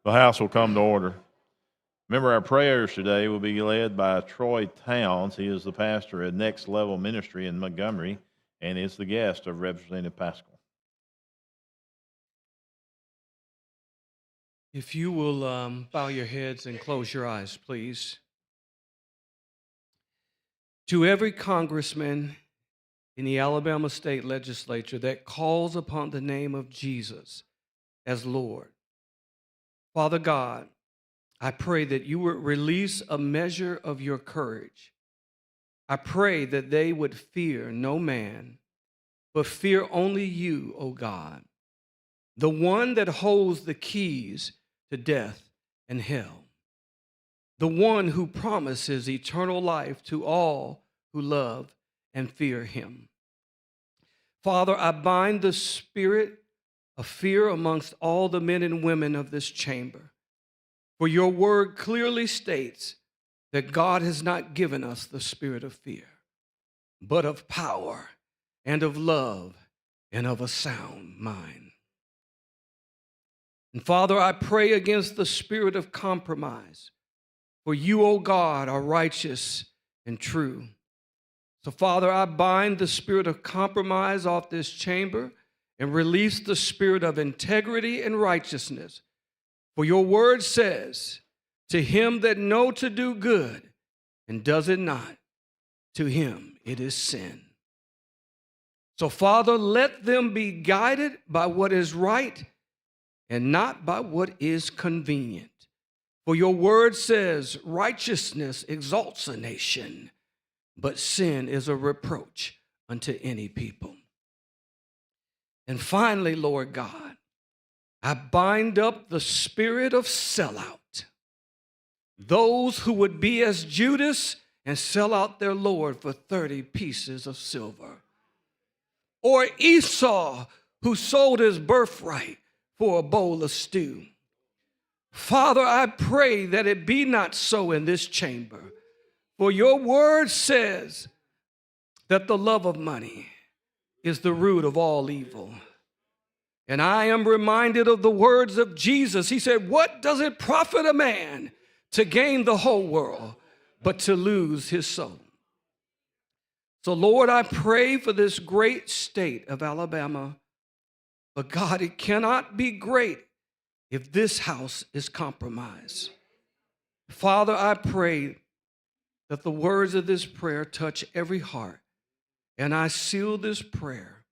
The House will come to order. Remember, our prayers today will be led by Troy Towns. He is the pastor at Next Level Ministry in Montgomery and is the guest of Representative Pascal. If you will bow your heads and close your eyes, please. To every congressman in the Alabama State Legislature that calls upon the name of Jesus as Lord, Father God, I pray that you would release a measure of your courage. I pray that they would fear no man, but fear only you, O God, the one that holds the keys to death and hell, the one who promises eternal life to all who love and fear him. Father, I bind the spirit of fear amongst all the men and women of this chamber. For your word clearly states that God has not given us the spirit of fear, but of power and of love and of a sound mind. And Father, I pray against the spirit of compromise, for you, O God, are righteous and true. So Father, I bind the spirit of compromise off this chamber and release the spirit of integrity and righteousness. For your word says, to him that know to do good and does it not, to him it is sin. So Father, let them be guided by what is right and not by what is convenient. For your word says, righteousness exalts a nation, but sin is a reproach unto any people. And finally, Lord God, I bind up the spirit of sellout, those who would be as Judas and sell out their Lord for 30 pieces of silver, or Esau, who sold his birthright for a bowl of stew. Father, I pray that it be not so in this chamber, for your word says that the love of money is the root of all evil. And I am reminded of the words of Jesus. He said, what does it profit a man to gain the whole world, but to lose his soul? So, Lord, I pray for this great state of Alabama. But God, it cannot be great if this house is compromised. Father, I pray that the words of this prayer touch every heart. And I seal this prayer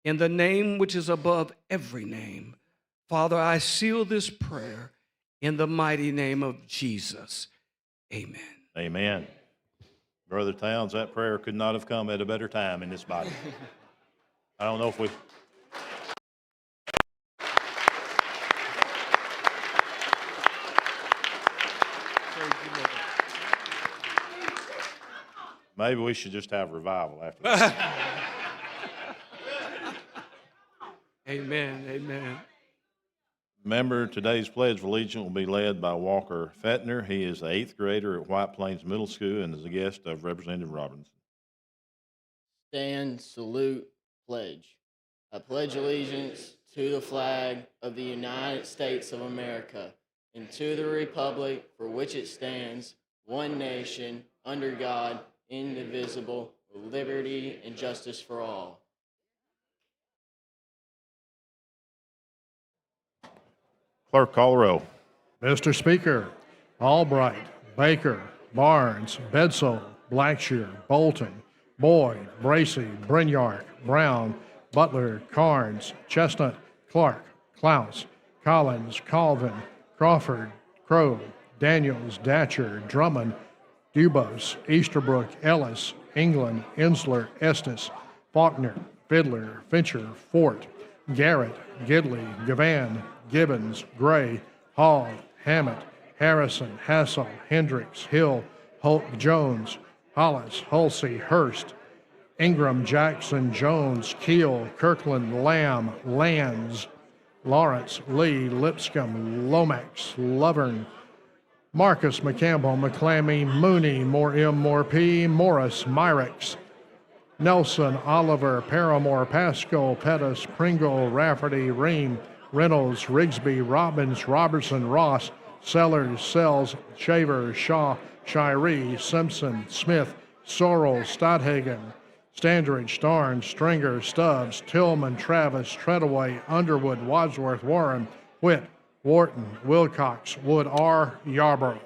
in the name which is above every name. Father, I seal this prayer in the mighty name of Jesus. Amen. Amen. Brother Towns, that prayer could not have come at a better time in this body. I don't know if we... Maybe we should just have revival after that. Amen, amen. Remember, today's Pledge of Allegiance will be led by Walker Fettner. He is the 8th grader at White Plains Middle School and is a guest of Representative Robinson. Stand, salute, pledge. I pledge allegiance to the flag of the United States of America and to the republic for which it stands, one nation, under God, indivisible, with liberty and justice for all. Clerk, call the roll. Mr. Speaker, Albright, Baker, Barnes, Bedsole, Blackshear, Bolton, Boyd, Bracy, Brinyark, Brown, Butler, Carnes, Chestnut, Clark, Klaus, Collins, Colvin, Crawford, Crow, Daniels, Datcher, Drummond, Dubose, Easterbrook, Ellis, England, Ensler, Estes, Faulkner, Fiddler, Fincher, Fort, Garrett, Gidley, Gavan, Gibbons, Gray, Hall, Hammett, Harrison, Hassel, Hendricks, Hill, Holt, Jones, Hollis, Hulsey, Hurst, Ingram, Jackson, Jones, Keel, Kirkland, Lamb, Lands, Lawrence, Lee, Lipscomb, Lomax, Lovern, Marcus, McCampbell, McClammy, Mooney, More M, More P, Morris, Myrick's, Nelson, Oliver, Paramore, Pasco, Pettis, Pringle, Rafferty, Ream, Reynolds, Rigsby, Robbins, Robertson, Ross, Sellers, Sells, Shaver, Shaw, Shiree, Simpson, Smith, Sorrell, Stadhagen, Standridge, Starnes, Stringer, Stubbs, Tillman, Travis, Treadaway, Underwood, Wadsworth, Warren, Witt, Wharton, Wilcox, Wood R. Yarborough.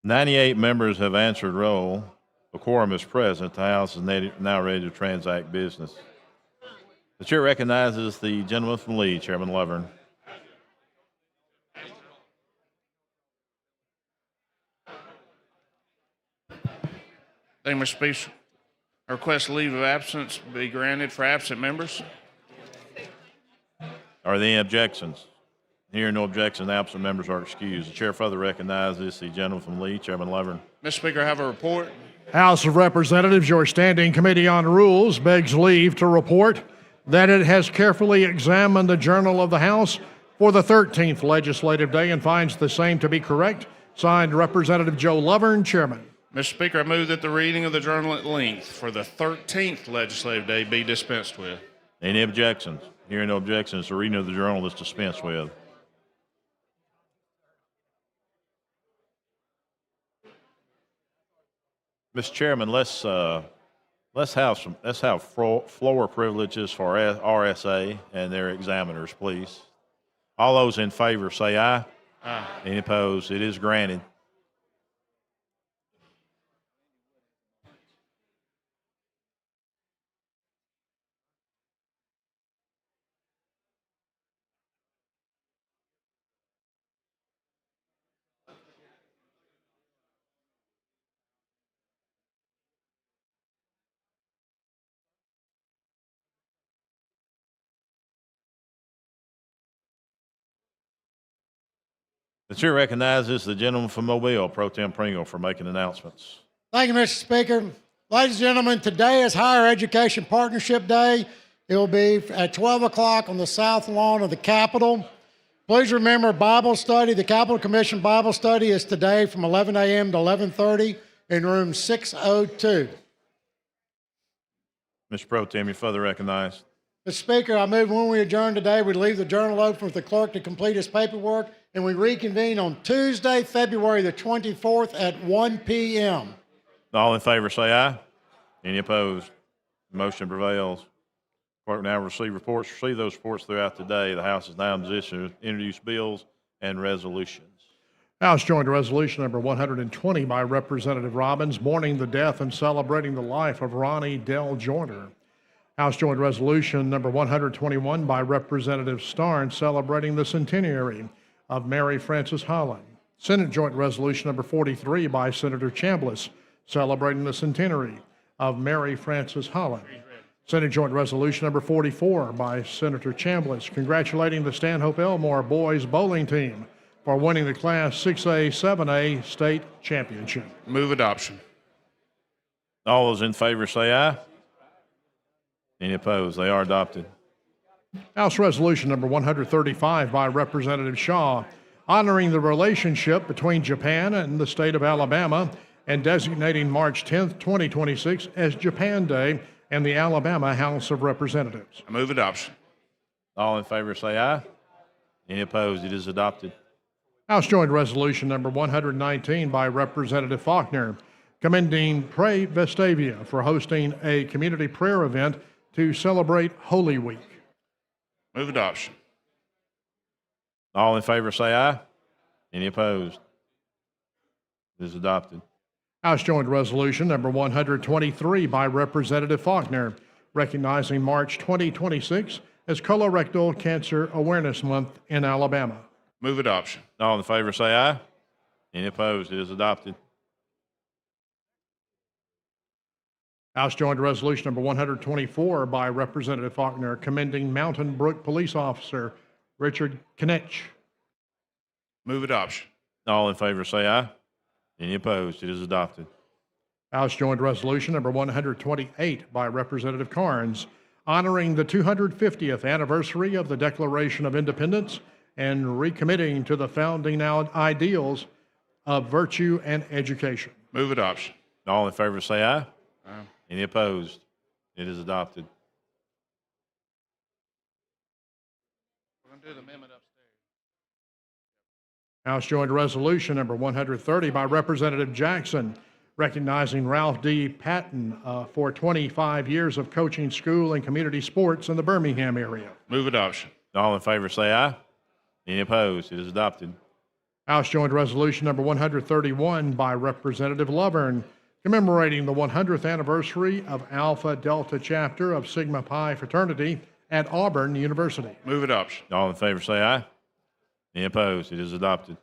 "98 members have answered roll. The quorum is present. The House is now ready to transact business. The chair recognizes the gentleman from Lee, Chairman Lovern. Thank you, Mr. Speaker. I request leave of absence be granted for absent members. Are there any objections? Hearing no objection, absent members are excused. The chair further recognizes the gentleman from Lee, Chairman Lovern. Mr. Speaker, I have a report. House of Representatives, your Standing Committee on Rules begs leave to report that it has carefully examined the Journal of the House for the 13th legislative day and finds the same to be correct. Signed, Representative Joe Lovern, Chairman. Mr. Speaker, I move that the reading of the journal at length for the 13th legislative day be dispensed with. Any objections? Hearing no objections, the reading of the journal is dispensed with. Mr. Chairman, let's have floor privileges for RSA and their examiners, please. All those in favor say aye. Aye. Any opposed? It is granted. The chair recognizes the gentleman from Mobile, Pro Tem Pringle, for making announcements. Thank you, Mr. Speaker. Ladies and gentlemen, today is Higher Education Partnership Day. It will be at 12 o'clock on the south lawn of the Capitol. Please remember Bible study. The Capitol Commission Bible study is today from 11 a.m. to 11:30 in room 602. Mr. Pro Tem, you're further recognized. Mr. Speaker, I move when we adjourn today, we leave the journal open for the clerk to complete his paperwork, and we reconvene on Tuesday, February the 24th at 1 p.m. All in favor say aye. Any opposed? Motion prevails. Clerk now receive those reports throughout the day. The House is now in position to introduce bills and resolutions. House joined resolution number 120 by Representative Robbins, mourning the death and celebrating the life of Ronnie Dell Joyner. House joined resolution number 121 by Representative Starnes, celebrating the centenary of Mary Frances Holland. Senate joint resolution number 43 by Senator Chambliss, celebrating the centenary of Mary Frances Holland. Senate joint resolution number 44 by Senator Chambliss, congratulating the Stanhope Elmore boys bowling team for winning the Class 6A, 7A state championship. Move adoption. All those in favor say aye. Any opposed? They are adopted. House resolution number 135 by Representative Shaw, honoring the relationship between Japan and the state of Alabama and designating March 10th, 2026 as Japan Day in the Alabama House of Representatives. I move adoption. All in favor say aye. Any opposed? It is adopted. House joint resolution number 119 by Representative Faulkner, commending Pray Vestavia for hosting a community prayer event to celebrate Holy Week. Move adoption. All in favor say aye. Any opposed? It is adopted. House joint resolution number 123 by Representative Faulkner, recognizing March 2026 as Colorectal Cancer Awareness Month in Alabama. Move adoption. All in favor say aye. Any opposed? It is adopted. House joint resolution number 124 by Representative Faulkner, commending Mountain Brook Police Officer Richard Knetch. Move adoption. All in favor say aye. Any opposed? It is adopted. House joint resolution number 128 by Representative Carnes, honoring the 250th anniversary of the Declaration of Independence and recommitting to the founding ideals of virtue and education. Move adoption. All in favor say aye. Aye. Any opposed? It is adopted. We're going to do the amendment upstairs. House Joint Resolution number 130 by Representative Jackson, recognizing Ralph D. Patton for 25 years of coaching school and community sports in the Birmingham area. Move adoption. All in favor say aye. Any opposed? It is adopted. House Joint Resolution number 131 by Representative Lovern, commemorating the 100th anniversary of Alpha Delta Chapter of Sigma Pi Fraternity at Auburn University. Move adoption. All in favor say aye. Any opposed? It is adopted.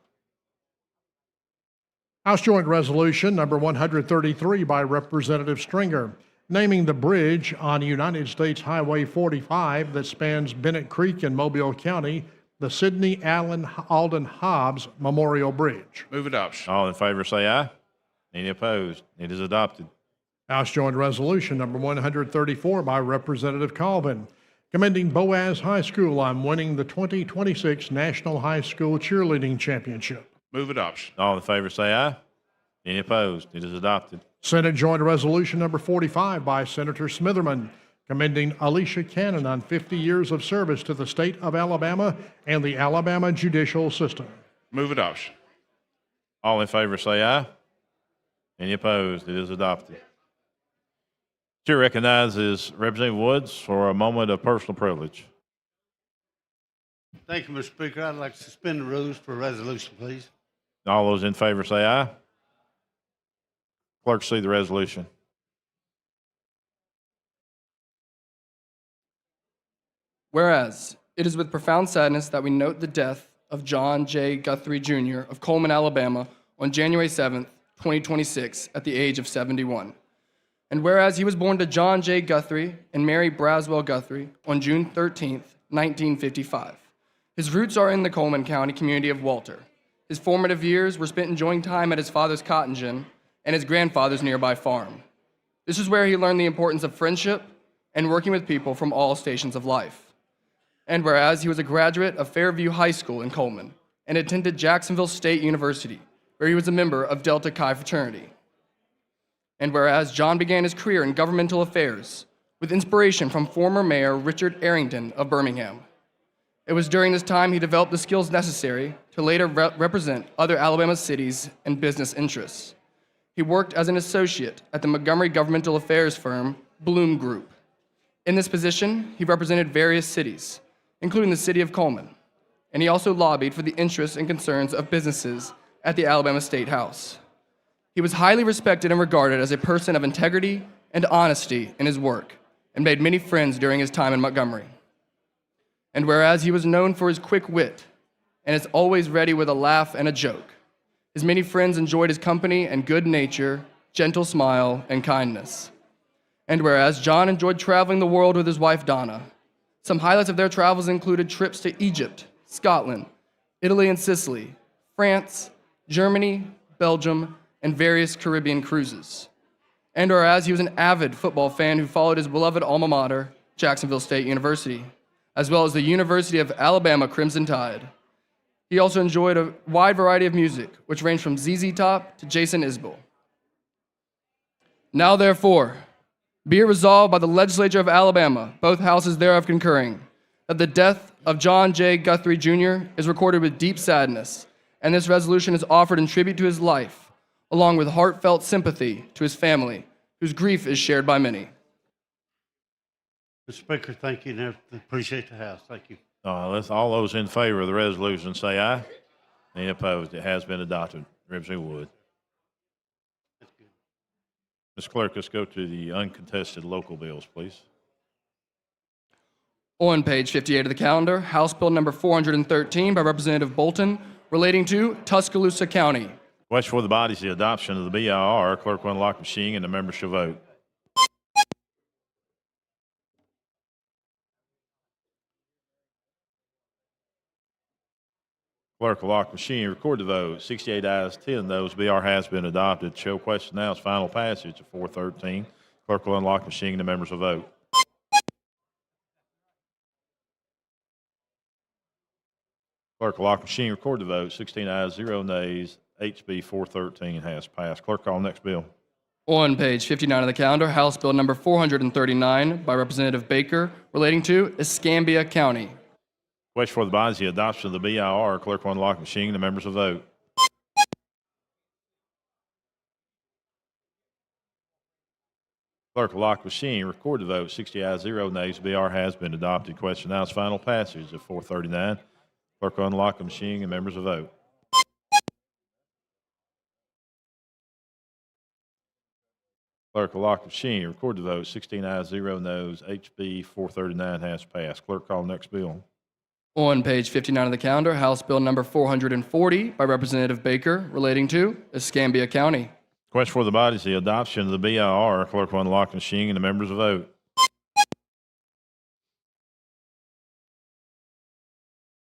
House Joint Resolution number 133 by Representative Stringer, naming the bridge on United States Highway 45 that spans Bennett Creek in Mobile County, the Sidney Alden Hobbs Memorial Bridge. Move adoption. All in favor say aye. Any opposed? It is adopted. House Joint Resolution number 134 by Representative Colvin, commending Boaz High School on winning the 2026 National High School Cheerleading Championship. Move adoption. All in favor say aye. Any opposed? It is adopted. Senate Joint Resolution number 45 by Senator Smitherman, commending Alicia Cannon on 50 years of service to the state of Alabama and the Alabama judicial system. Move adoption. All in favor say aye. Any opposed? It is adopted. Chair recognizes Representative Woods for a moment of personal privilege. Thank you, Mr. Speaker. I'd like to suspend the rules for a resolution, please. All those in favor say aye. Clerk, see the resolution. Whereas it is with profound sadness that we note the death of John J. Guthrie, Jr. of Coleman, Alabama, on January 7th, 2026, at the age of 71. And whereas he was born to John J. Guthrie and Mary Braswell Guthrie on June 13th, 1955. His roots are in the Coleman County community of Walter. His formative years were spent enjoying time at his father's cotton gin and his grandfather's nearby farm. This is where he learned the importance of friendship and working with people from all stations of life. And whereas he was a graduate of Fairview High School in Coleman and attended Jacksonville State University, where he was a member of Delta Chi fraternity. And whereas John began his career in governmental affairs with inspiration from former Mayor Richard Arrington of Birmingham. It was during this time he developed the skills necessary to later represent other Alabama cities and business interests. He worked as an associate at the Montgomery governmental affairs firm, Bloom Group. In this position, he represented various cities, including the city of Coleman, and he also lobbied for the interests and concerns of businesses at the Alabama State House. He was highly respected and regarded as a person of integrity and honesty in his work, and made many friends during his time in Montgomery. And whereas he was known for his quick wit, and is always ready with a laugh and a joke, his many friends enjoyed his company and good nature, gentle smile, and kindness. And whereas John enjoyed traveling the world with his wife Donna, some highlights of their travels included trips to Egypt, Scotland, Italy and Sicily, France, Germany, Belgium, and various Caribbean cruises. And whereas he was an avid football fan who followed his beloved alma mater, Jacksonville State University, as well as the University of Alabama Crimson Tide. He also enjoyed a wide variety of music, which ranged from ZZ Top to Jason Isbell. Now therefore, be it resolved by the legislature of Alabama, both houses thereof concurring, that the death of John J. Guthrie, Jr. is recorded with deep sadness, and this resolution is offered in tribute to his life, along with heartfelt sympathy to his family, whose grief is shared by many. Mr. Speaker, thank you, and I appreciate the House. Thank you. All those in favor of the resolution say aye. Any opposed? It has been adopted. Representative Wood. Ms. Clerk, let's go to the uncontested local bills, please. On page 58 of the calendar, House Bill number 413 by Representative Bolton, relating to Tuscaloosa County. Question for the body is the adoption of the BIR. Clerk will unlock the machine and the members shall vote. Clerk will lock the machine, record the vote. 68 ayes, 10 noes. BR has been adopted. Show question now is final passage of 413. Clerk will unlock the machine and the members will vote. Clerk will lock the machine, record the vote. 16 ayes, 0 nays. HB 413 has passed. Clerk, call next bill. On page 59 of the calendar, House Bill number 439 by Representative Baker relating to Escambia County. Question for the body is the adoption of the BIR. Clerk will unlock the machine. The members will vote. Clerk will lock the machine. Record the vote. 60 ayes, 0 nays. BR has been adopted. Question now is final passage of 439. Clerk will unlock the machine. The members will vote. Clerk will lock the machine. Record the vote. 16 ayes, 0 noes. HB 439 has passed. Clerk, call next bill. On page 59 of the calendar, House Bill number 440 by Representative Baker relating to Escambia County. Question for the body is the adoption of the BIR. Clerk will unlock the machine and the members will vote.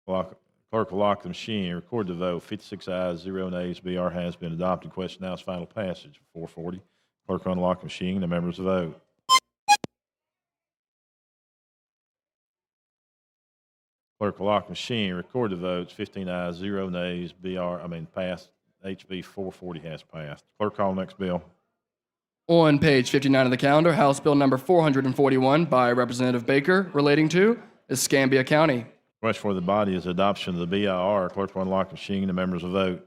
Clerk will lock the machine. Record the vote. 56 ayes, 0 nays. BR has been adopted. Question now is final passage. 440. Clerk will unlock the machine and the members will vote. Clerk will lock the machine. Record the votes. 15 ayes, 0 nays. Passed. HB 440 has passed. Clerk, call next bill. On page 59 of the calendar, House Bill number 441 by Representative Baker relating to Escambia County. Question for the body is adoption of the BIR. Clerk will unlock the machine and the members will vote.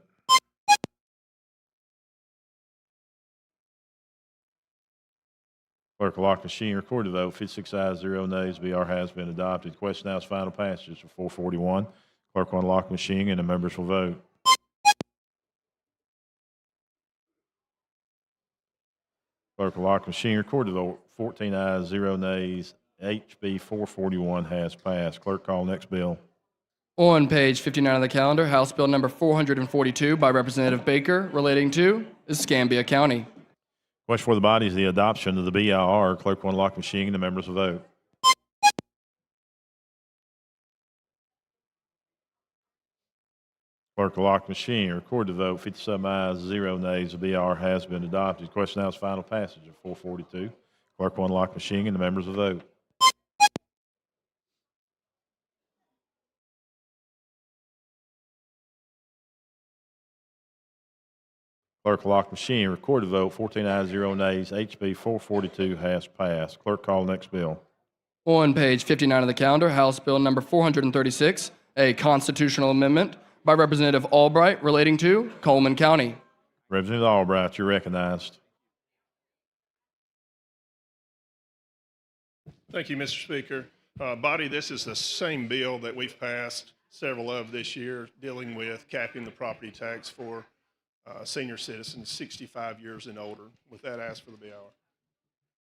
Clerk will lock the machine. Record the vote. 56 ayes, 0 nays. BR has been adopted. Question now is final passage of 441. Clerk will unlock the machine and the members will vote. Clerk will lock the machine. Record the vote. 14 ayes, 0 nays. HB 441 has passed. Clerk, call next bill. On page 59 of the calendar, House Bill number 442 by Representative Baker relating to Escambia County. Question for the body is the adoption of the BIR. Clerk will unlock the machine and the members will vote. Clerk will lock the machine. Record the vote. 57 ayes, 0 nays. The BR has been adopted. Question now is final passage of 442. Clerk will unlock the machine and the members will vote. Clerk will lock the machine. Record the vote. 14 ayes, 0 nays. HB 442 has passed. Clerk, call next bill. On page 59 of the calendar, House Bill number 436, a constitutional amendment by Representative Albright relating to Coleman County. Representative Albright, you're recognized. Thank you, Mr. Speaker. Body, this is the same bill that we've passed several of this year dealing with capping the property tax for senior citizens 65 years and older. With that, I ask for the BIR.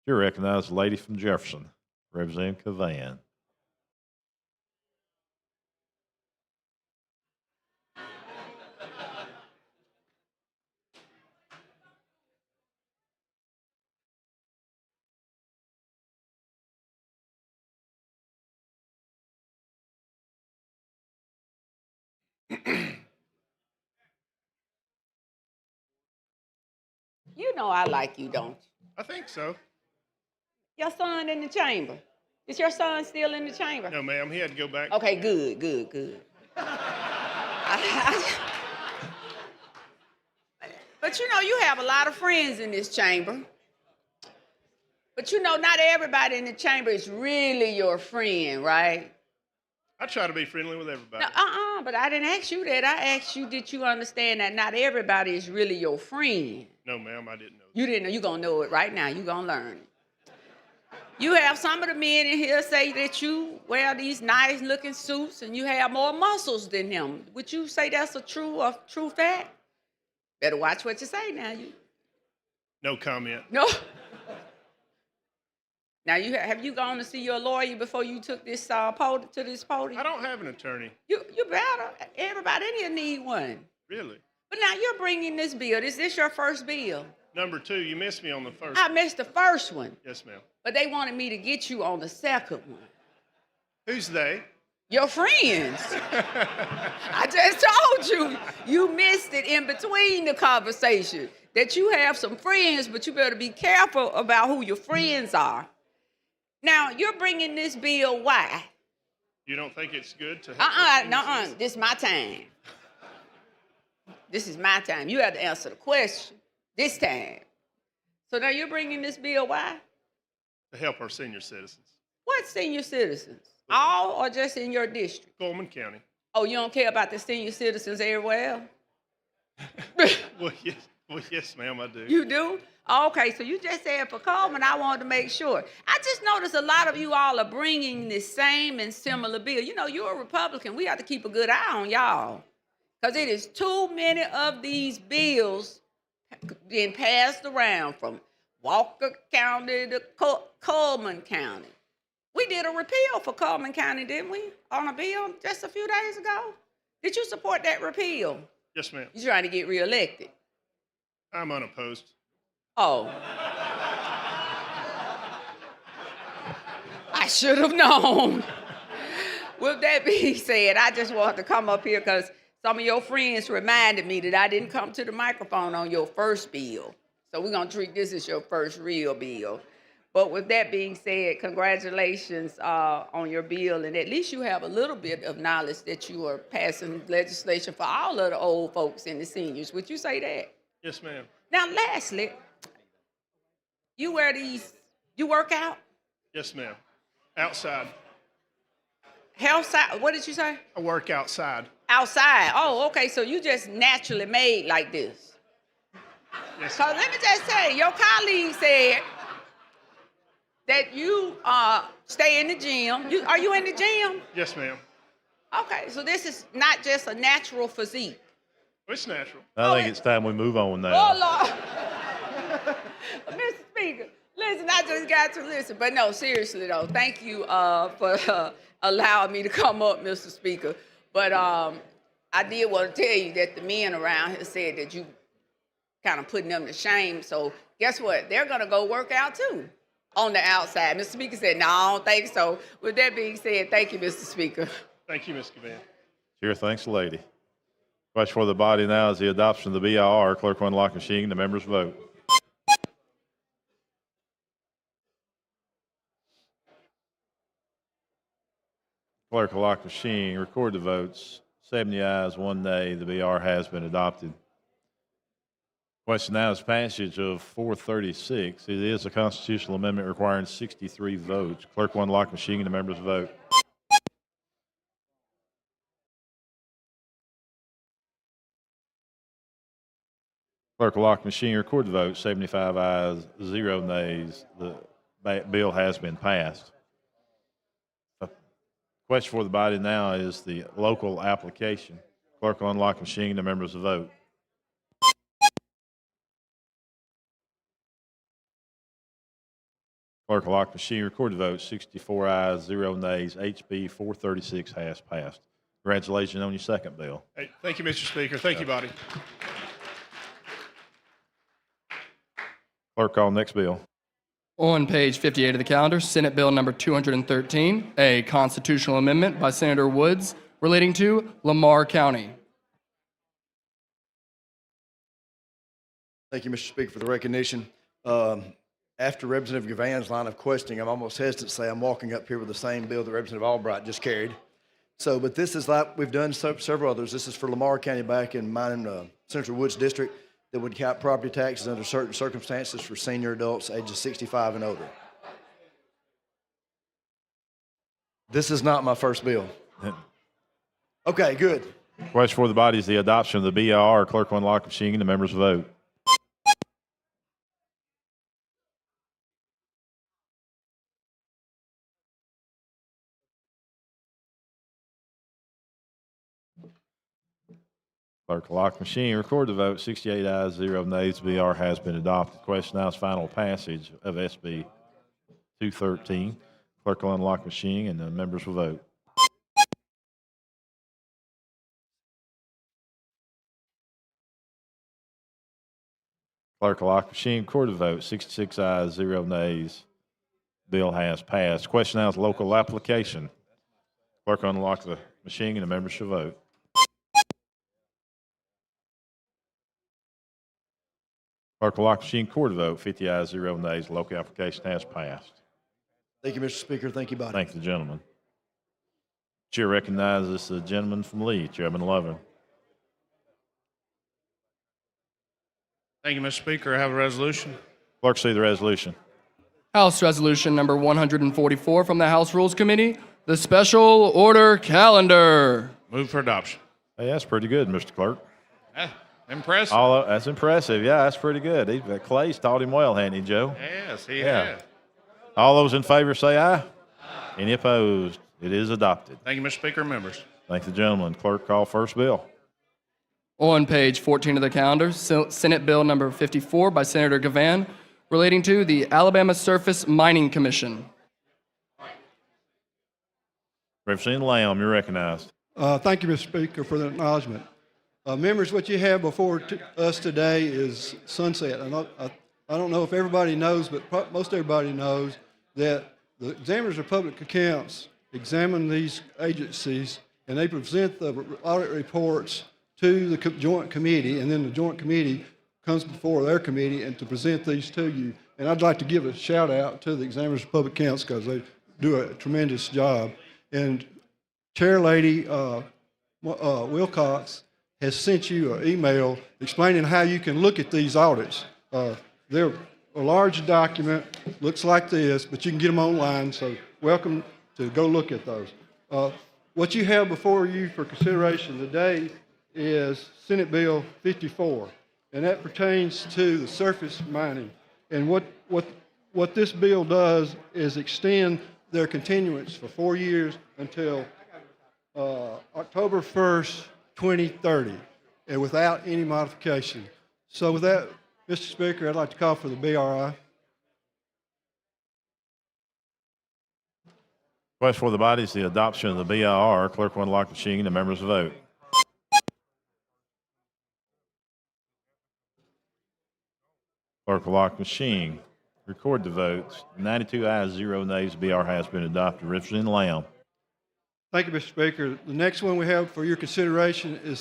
You're recognized, the lady from Jefferson, Representative Cavan. You know I like you, don't you? I think so. Your son in the chamber. Is your son still in the chamber? No, ma'am, he had to go back. Okay, good. But you know, you have a lot of friends in this chamber. But you know, not everybody in the chamber is really your friend, right? I try to be friendly with everybody. No, but I didn't ask you that. I asked you, did you understand that not everybody is really your friend? No, ma'am, I didn't know. You didn't know. You're going to know it right now. You're going to learn it. You have some of the men in here say that you wear these nice looking suits and you have more muscles than them. Would you say that's a true fact? Better watch what you say now. No comment. No. Now, have you gone to see your lawyer before you took this to this podium? I don't have an attorney. You better. Everybody in here need one. Really? But now you're bringing this bill. Is this your first bill? Number 2, you missed me on the first. I missed the first one. Yes, ma'am. But they wanted me to get you on the second one. Who's they? Your friends. I just told you. You missed it in between the conversation. That you have some friends, but you better be careful about who your friends are. Now, you're bringing this bill, why? You don't think it's good to This is my time. This is my time. You have to answer the question this time. So now you're bringing this bill, why? to help our senior citizens. What senior citizens? All or just in your district? Coleman County. Oh, you don't care about the senior citizens everywhere? Well, yes, ma'am, I do. You do? Okay, so you just said for Coleman, I wanted to make sure. I just noticed a lot of you all are bringing the same and similar bill. You know, you're a Republican. We have to keep a good eye on y'all. Because it is too many of these bills being passed around from Walker County to Coleman County. We did a repeal for Coleman County, didn't we? On a bill just a few days ago. Did you support that repeal? Yes, ma'am. You're trying to get reelected. I'm unopposed. Oh. I should have known. With that being said, I just wanted to come up here because some of your friends reminded me that I didn't come to the microphone on your first bill. So we're going to treat this as your first real bill. But with that being said, congratulations on your bill. And at least you have a little bit of knowledge that you are passing legislation for all of the old folks and the seniors. Would you say that? Yes, ma'am. Now, lastly, you wear these, you work out? Yes, ma'am. Outside. Health side, what did you say? I work outside. Outside. Oh, okay. So you just naturally made like this. Yes, So let me just say, your colleague said that you stay in the gym. Are you in the gym? yes, ma'am. Okay, so this is not just a natural physique. It's natural. I think it's time we move on now. Oh, Lord. Mr. Speaker, listen, I just got to listen. But no, seriously, though, thank you for allowing me to come up, Mr. Speaker. But I did want to tell you that the men around here said that you kind of putting them to shame. So guess what? They're going to go work out, too, on the outside. Mr. Speaker said, no, I don't think so. With that being said, thank you, Mr. Speaker. Thank you, Ms. Cavan. Chair thanks the lady. Question for the body now is the adoption of the BIR. Clerk will unlock machine. The members vote. Clerk will lock machine. Record the votes. 70 ayes, 1 nay. The BR has been adopted. Question now is passage of 436. It is a constitutional amendment requiring 63 votes. Clerk will unlock machine. The members vote. Clerk will lock machine. Record the vote. 75 ayes, 0 nays. The bill has been passed. Question for the body now is the local application. Clerk will unlock machine. The members will vote. Clerk will lock machine. Record the vote. 64 ayes, 0 nays. HB 436 has passed. Congratulations on your second bill. Hey, thank you, Mr. Speaker. Thank you, body. Clerk, call next bill. On page 58 of the calendar, Senate Bill number 213, a constitutional amendment by Senator Woods relating to Lamar County. Thank you, Mr. Speaker, for the recognition. After Representative Gavan's line of questioning, I'm almost hesitant to say I'm walking up here with the same bill that Representative Albright just carried. So, but this is like we've done several others. This is for Lamar County back in mine, Central Woods District, that would cap property taxes under certain circumstances for senior adults ages 65 and older. This is not my first bill. Okay, good. Question for the body is the adoption of the BIR. Clerk will unlock machine. The members vote. Clerk will lock machine. Record the vote. 68 ayes, 0 nays. BR has been adopted. Question now is final passage of SB 213. Clerk will unlock machine and the members will vote. Clerk will lock machine. Record the vote. 66 ayes, 0 nays. Bill has passed. Question now is local application. Clerk will unlock the machine and the members shall vote. Clerk will lock machine. Record the vote. 50 ayes, 0 nays. Local application has passed. Thank you, Mr. Speaker. Thank you, body. Thank the gentleman. Chair recognizes the gentleman from Lee, Chairman Lovin. Thank you, Mr. Speaker. I have a resolution. Clerk, see the resolution. House Resolution number 144 from the House Rules Committee, the Special Order Calendar. Move for adoption. Hey, that's pretty good, Mr. Clerk. Impressive. That's impressive. Yeah, that's pretty good. Clay's taught him well, hadn't he, Joe? Yes, he Yeah. has. All those in favor say aye. Any opposed? It is adopted. Thank you, Mr. Speaker and members. Thank the gentleman. Clerk, call first bill. On page 14 of the calendar, Senate Bill number 54 by Senator Gavan, relating to the Alabama Surface Mining Commission. Representative Lamb, you're recognized. Thank you, Mr. Speaker, for the acknowledgement. Members, what you have before us today is sunset. I don't know if everybody knows, but most everybody knows that the examiners of public accounts examine these agencies and they present the audit reports to the joint committee, and then the joint committee comes before their committee and to present these to you. And I'd like to give a shout out to the examiners of public accounts because they do a tremendous job. And Chair Lady Wilcox has sent you an email explaining how you can look at these audits. They're a large document, looks like this, but you can get them online, so welcome to go look at those. What you have before you for consideration today is Senate Bill 54, and that pertains to the surface mining. And what this bill does is extend their continuance for 4 years until October 1st, 2030, and without any modification. So with that, Mr. Speaker, I'd like to call for the BRI. Question for the body is the adoption of the BIR. Clerk will unlock the machine. The members vote. Clerk will lock the machine. Record the votes. 92 ayes, 0 nays. BR has been adopted. Representative Lamb. Thank you, Mr. Speaker. The next one we have for your consideration is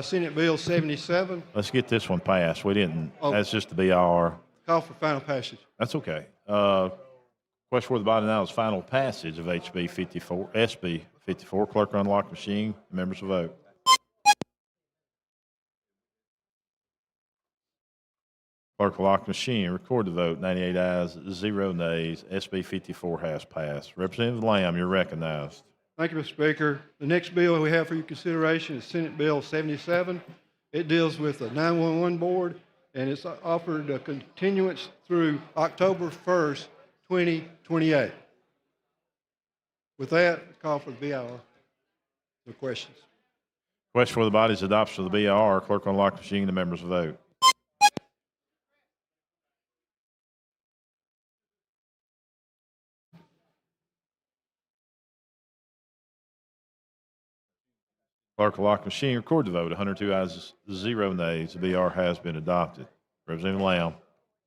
Senate Bill 77. Let's get this one passed. We didn't. Oh. That's just the BIR. Call for final passage. That's okay. Question for the body now is final passage of SB 54. Clerk will unlock the machine. The members vote. Clerk will lock the machine. Record the vote. 98 ayes, 0 nays. SB 54 has passed. Representative Lamb, you're recognized. Thank you, Mr. Speaker. The next bill we have for your consideration is Senate Bill 77. It deals with the 911 board, and it's offered a continuance through October 1st, 2028. With that, I call for the BIR. No questions. Question for the body is adoption of the BIR. Clerk will unlock the machine. The members vote. Clerk will lock the machine. Record the vote. 102 ayes, 0 nays. The BR has been adopted. Representative Lamb.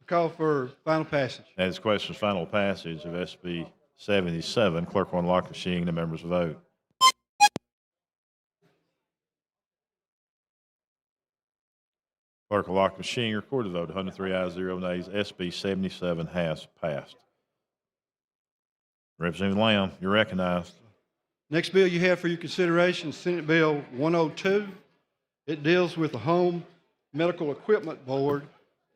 Call for final passage. That is questions final passage of SB 77. Clerk will unlock the machine. The members vote. Clerk will lock the machine. Record the vote. 103 ayes, 0 nays. SB 77 has passed. Representative Lamb, you're recognized. Next bill you have for your consideration is Senate Bill 102. It deals with the Home Medical Equipment Board,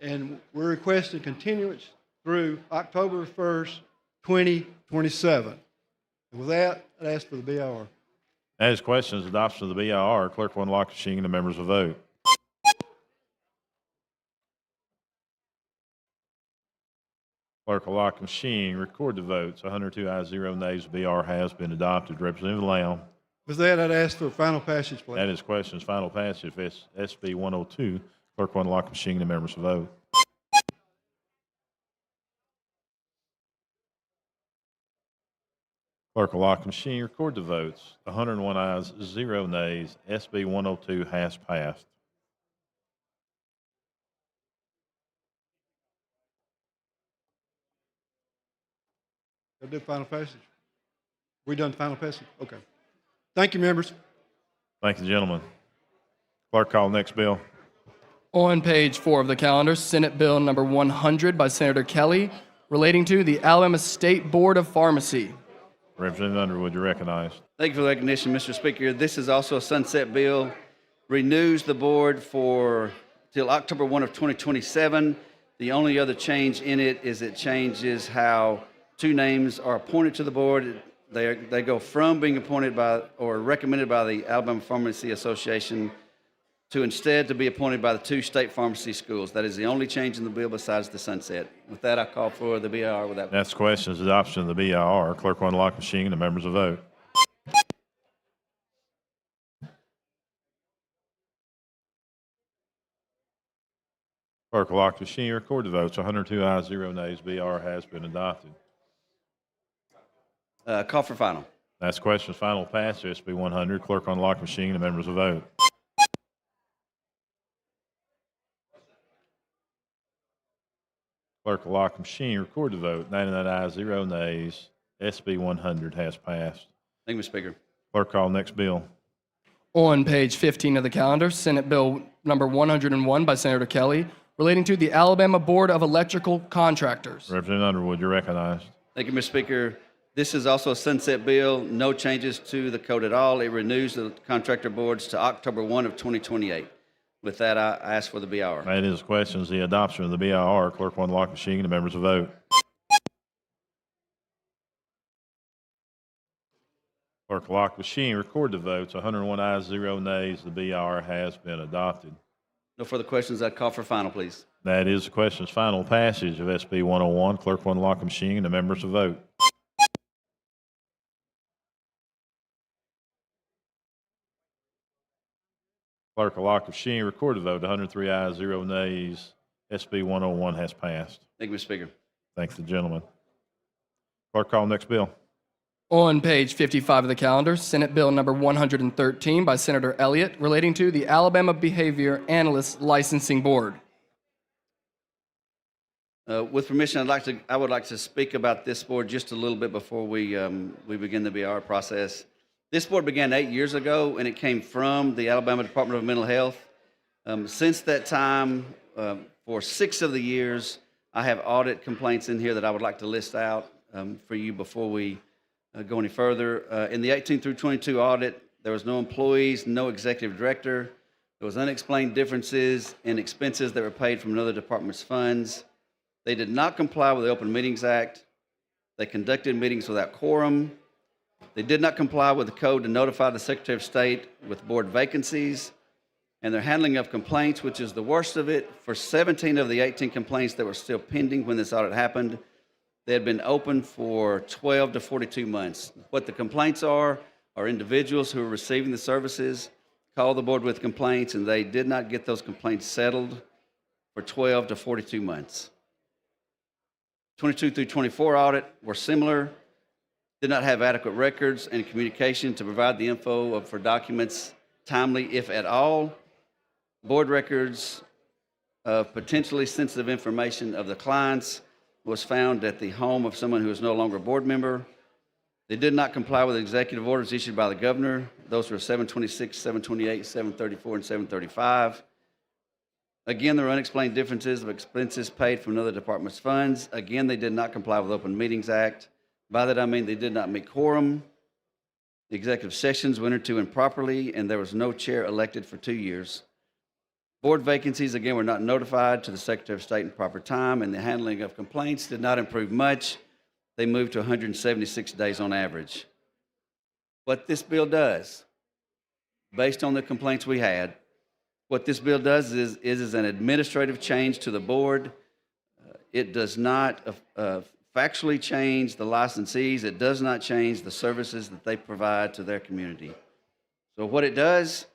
and we're requesting continuance through October 1st, 2027. And with that, I'd ask for the BIR. That is questions adoption of the BIR. Clerk will unlock the machine. The members vote. Clerk will lock the machine. Record the votes. 102 ayes, 0 nays. BR has been adopted. Representative Lamb. With that, I'd ask for final passage, please. That is questions final passage of SB 102. Clerk will unlock the machine. The members vote. Clerk will lock the machine. Record the votes. 101 ayes, 0 nays. SB 102 has passed. I did final passage. We done final passage? Okay. Thank you, members. Thank you, gentlemen. Clerk, call the next bill. On page 4 of the calendar, Senate Bill number 100 by Senator Kelly, relating to the Alabama State Board of Pharmacy. Representative Underwood, you're recognized. Thank you for the recognition, Mr. Speaker. This is also a sunset bill, renews the board for till October 1 of 2027. The only other change in it is it changes how two names are appointed to the board. They go from being appointed by or recommended by the Alabama Pharmacy Association to instead to be appointed by the two state pharmacy schools. That is the only change in the bill besides the sunset. With that, I call for the BIR without. Next question is adoption of the BIR. Clerk will unlock machine. The members will vote. Clerk will lock the machine. Record the votes. 102 ayes, 0 nays. BIR has been adopted. Call for final. Next question is final pass. SB 100. Clerk will unlock machine. The members will vote. Clerk will lock the machine. Record the vote. 99 ayes, 0 nays. SB 100 has passed. Thank you, Mr. Speaker. Clerk call next bill. On page 15 of the calendar, Senate Bill number 101 by Senator Kelly, relating to the Alabama Board of Electrical Contractors. Representative Underwood, you're recognized. Thank you, Mr. Speaker. This is also a sunset bill. No changes to the code at all. It renews the contractor boards to October 1 of 2028. With that, I ask for the BIR. That is questions. The adoption of the BIR. Clerk will unlock machine. The members will vote. Clerk will lock machine. Record the votes. 101 ayes, 0 nays. The BIR has been adopted. No further questions. I'd call for final, please. That is the question's final passage of SB 101. Clerk will unlock machine. The members will vote. Clerk will lock machine. Record the vote. 103 ayes, 0 nays. SB 101 has passed. Thank you, Mr. Speaker. Thanks the gentleman. Clerk call next bill. On page 55 of the calendar, Senate Bill number 113 by Senator Elliott, relating to the Alabama Behavior Analyst Licensing Board. With permission, I would like to speak about this board just a little bit before we begin the BIR process. This board began 8 years ago, and it came from the Alabama Department of Mental Health. Since that time, for 6 of the years, I have audit complaints in here that I would like to list out for you before we go any further. In the 18 through 22 audit, there was no employees, no executive director. There was unexplained differences in expenses that were paid from another department's funds. They did not comply with the Open Meetings Act. They conducted meetings without quorum. They did not comply with the code to notify the Secretary of State with board vacancies. And their handling of complaints, which is the worst of it, for 17 of the 18 complaints that were still pending when this audit happened, they had been open for 12 to 42 months. What the complaints are individuals who are receiving the services, call the board with complaints, and they did not get those complaints settled for 12 to 42 months. 22 through 24 audit were similar, did not have adequate records and communication to provide the info for documents timely, if at all. Board records of potentially sensitive information of the clients was found at the home of someone who is no longer a board member. They did not comply with executive orders issued by the governor. Those were 726, 728, 734, and 735. Again, there were unexplained differences of expenses paid from another department's funds. Again, they did not comply with the Open Meetings Act. By that, I mean they did not meet quorum. The executive sessions were entered into improperly, and there was no chair elected for 2 years. Board vacancies, again, were not notified to the Secretary of State in proper time, and the handling of complaints did not improve much. They moved to 176 days on average. What this bill does, based on the complaints we had, what this bill does is an administrative change to the board. It does not factually change the licensees. It does not change the services that they provide to their community. So what it does,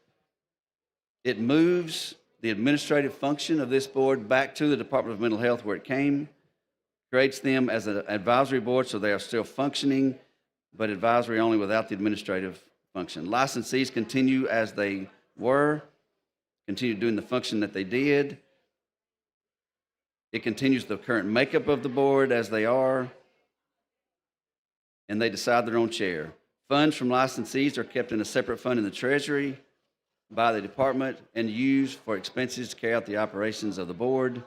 it moves the administrative function of this board back to the Department of Mental Health where it came, creates them as an advisory board so they are still functioning, but advisory only without the administrative function. Licensees continue as they were, continue doing the function that they did. It continues the current makeup of the board as they are, and they decide their own chair. Funds from licensees are kept in a separate fund in the Treasury by the department and used for expenses to carry out the operations of the board.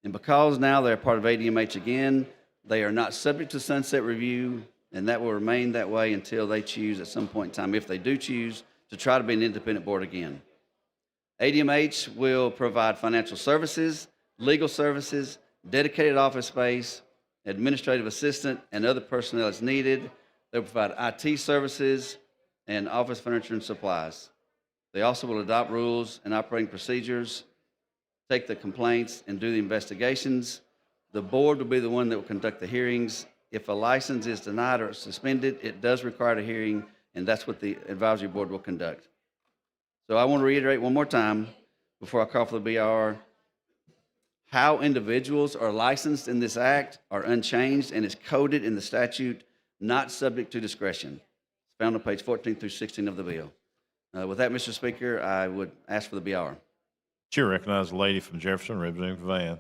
And because now they're part of ADMH again, they are not subject to sunset review, and that will remain that way until they choose at some point in time, if they do choose, to try to be an independent board again. ADMH will provide financial services, legal services, dedicated office space, administrative assistant, and other personnel as needed. They will provide IT services and office furniture and supplies. They also will adopt rules and operating procedures, take the complaints, and do the investigations. The board will be the one that will conduct the hearings. If a license is denied or suspended, it does require a hearing, and that's what the advisory board will conduct. So I want to reiterate one more time before I call for the BR. How individuals are licensed in this act are unchanged and is coded in the statute, not subject to discretion. It's found on page 14 through 16 of the bill. With that, Mr. Speaker, I would ask for the BR. Chair recognizes the lady from Jefferson, Representative Van.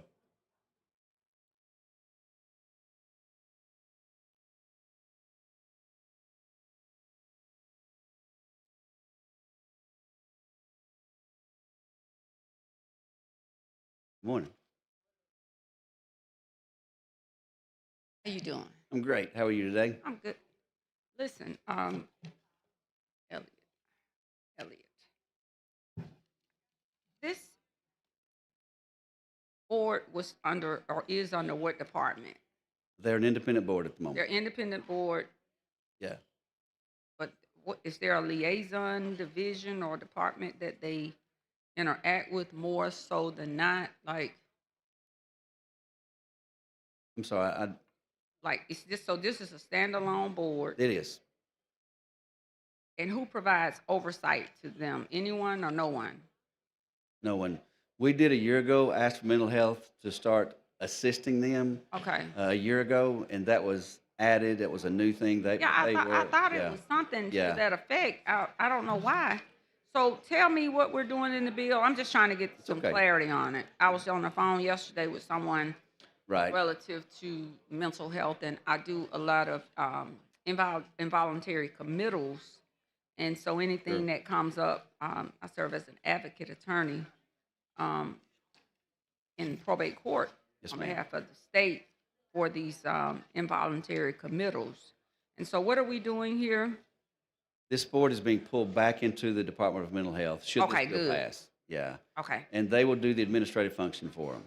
Good morning. How you doing? I'm great. How are you today? I'm good. Listen, Elliot, this board was under or is under what department? They're an independent board at the moment. They're independent board, Yeah. but what is there a liaison division or department that they interact with more so than not? I'm sorry. It's just so this is a standalone board, It is. and who provides oversight to them? Anyone or no one? No one. We did a year ago ask for mental health to start assisting them Okay. a year ago, and that was added. That was a new thing. Yeah, I thought yeah. it was something Yeah. to that effect. I don't know why. So tell me what we're doing in the bill. I'm just trying to get some okay. clarity on it. I was on the phone yesterday with someone Right. relative to mental health, and I do a lot of involuntary committals. And so anything Sure. that comes up, I serve as an advocate attorney in probate court Yes, on ma'am. behalf of the state for these involuntary committals. And so what are we doing here? This board is being pulled back into the Department of Mental Health. Should Okay, this bill good. pass? Yeah. Okay. And they will do the administrative function for them.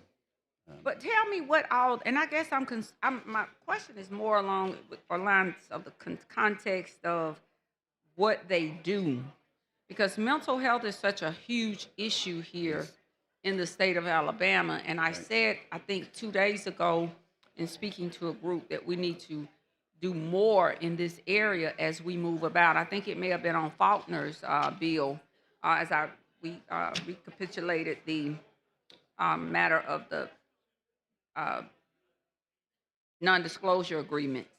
But tell me what all, and I guess my question is more along the lines of the context of what they do. Because mental health is such a huge issue here in the state of Alabama. And I said, I think 2 days ago, in speaking to a group, that we need to do more in this area as we move about. I think it may have been on Faulkner's bill as we recapitulated the matter of the non-disclosure agreements.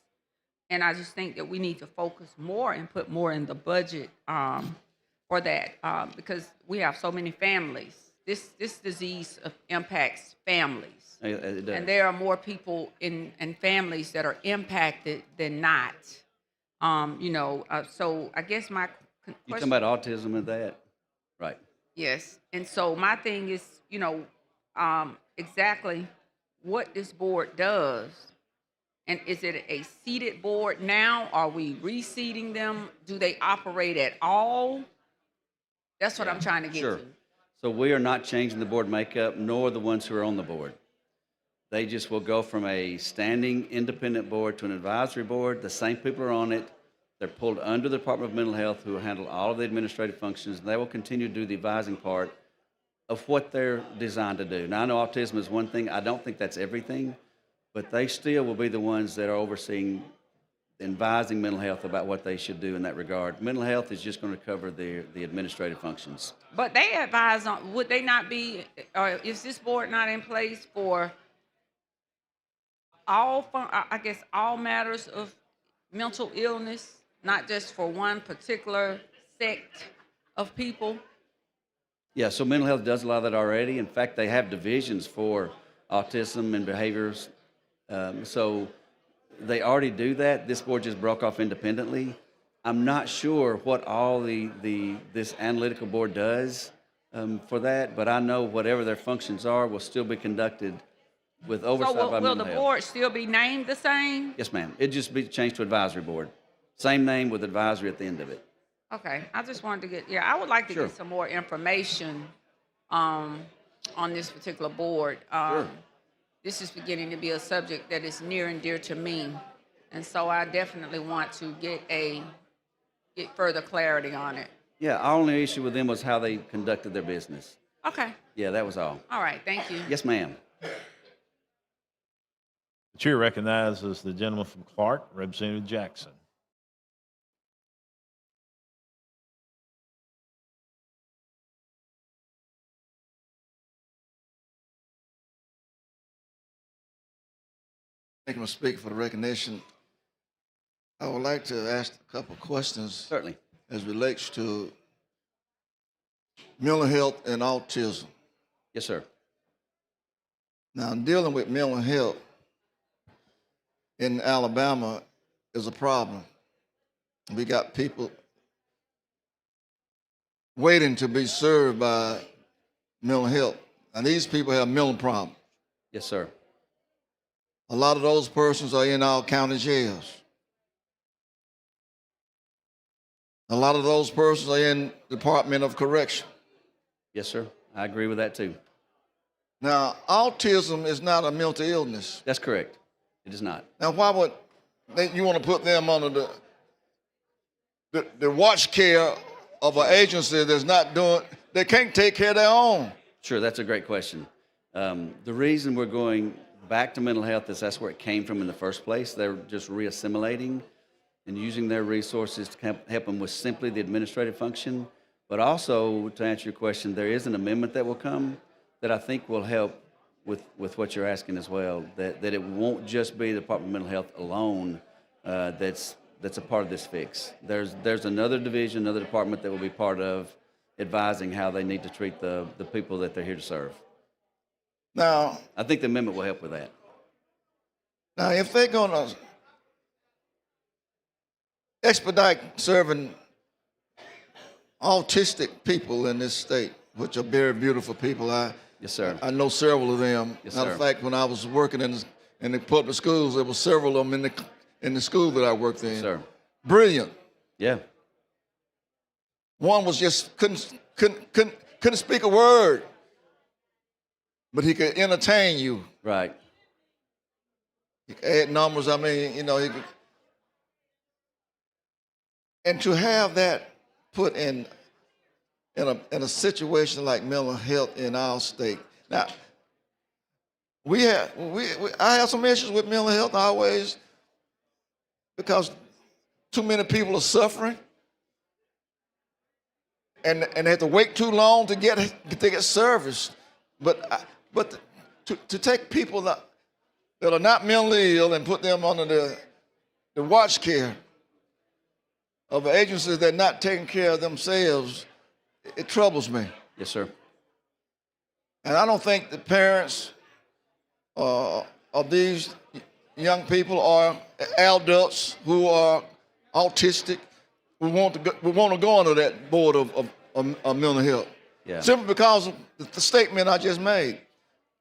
And I just think that we need to focus more and put more in the budget for that because we have so many families. This disease impacts families. It does. And there are more people in families that are impacted than not. So I guess my You question. talking about autism and that? Right. Yes. And so my thing is, exactly what this board does. And is it a seated board now? Are we reseating them? Do they operate at all? That's what I'm trying to get Sure. to. So we are not changing the board makeup, nor the ones who are on the board. They just will go from a standing independent board to an advisory board. The same people are on it. They're pulled under the Department of Mental Health, who will handle all of the administrative functions, and they will continue to do the advising part of what they're designed to do. Now, I know autism is one thing. I don't think that's everything, but they still will be the ones that are overseeing, advising mental health about what they should do in that regard. Mental health is just going to cover the administrative functions. But they advise on, would they not be, or is this board not in place for all matters of mental illness, not just for one particular sect of people? Yeah, so mental health does a lot of that already. In fact, they have divisions for autism and behaviors. So they already do that. This board just broke off independently. I'm not sure what all this analytical board does for that, but I know whatever their functions are will still be conducted with oversight So by will mental the health. board still be named the same? Yes, ma'am. It'd just be changed to advisory board. Same name with advisory at the end of it. Okay, I just wanted to I would like to Sure. get some more information on this particular board. This is beginning to be a subject that is near and dear to me. And so I definitely want to get further clarity on it. Yeah, our only issue with them was how they conducted their business. Okay. Yeah, that was all. All right. Thank you. Yes, ma'am. The chair recognizes the gentleman from Clark, Representative Jackson. Thank you, Mr. Speaker, for the recognition. I would like to ask a couple of questions Certainly. as relates to mental health and autism. Yes, sir. Now, dealing with mental health in Alabama is a problem. We got people waiting to be served by mental health. And these people have mental problems. Yes, sir. A lot of those persons are in our county jails. A lot of those persons are in Department of Correction. Yes, sir. I agree with that too. Now, autism is not a mental illness. That's correct. It is not. Now, why would you want to put them under the watch care of an agency that's not doing, they can't take care of their own? Sure, that's a great question. The reason we're going back to mental health is that's where it came from in the first place. They're just reassimilating and using their resources to help them with simply the administrative function. But also, to answer your question, there is an amendment that will come that I think will help with what you're asking as well, that it won't just be the Department of Mental Health alone that's a part of this fix. There's another division, another department that will be part of advising how they need to treat the people that they're here to serve. Now, I think the amendment will help with that. now, if they're going to expedite serving autistic people in this state, which are very beautiful people, Yes, sir. I know several of them. Yes, Matter sir. of fact, when I was working in the public schools, there were several of them in the school that I worked in. Yes, sir. Brilliant. Yeah. One was just couldn't speak a word, but he could entertain you. Right. He could add numbers. I mean, you know, he could. And to have that put in a situation like mental health in our state. Now, I have some issues with mental health always because too many people are suffering and they have to wait too long to get service. But to take people that are not mentally ill and put them under the watch care of agencies that are not taking care of themselves, it troubles me. Yes, sir. And I don't think the parents of these young people or adults who are autistic we want to go under that board of mental health. Yeah. Simply because of the statement I just made.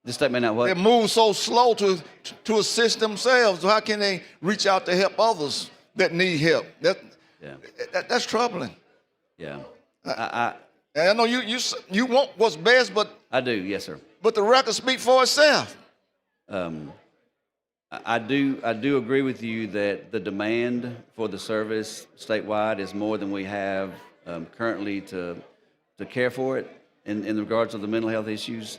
The statement now what? They move so slow to assist themselves. So how can they reach out to help others that need help? That's troubling. Yeah. And I know you want what's best, but I do, yes, sir. But the record speaks for itself. I do agree with you that the demand for the service statewide is more than we have currently to care for it in regards to the mental health issues.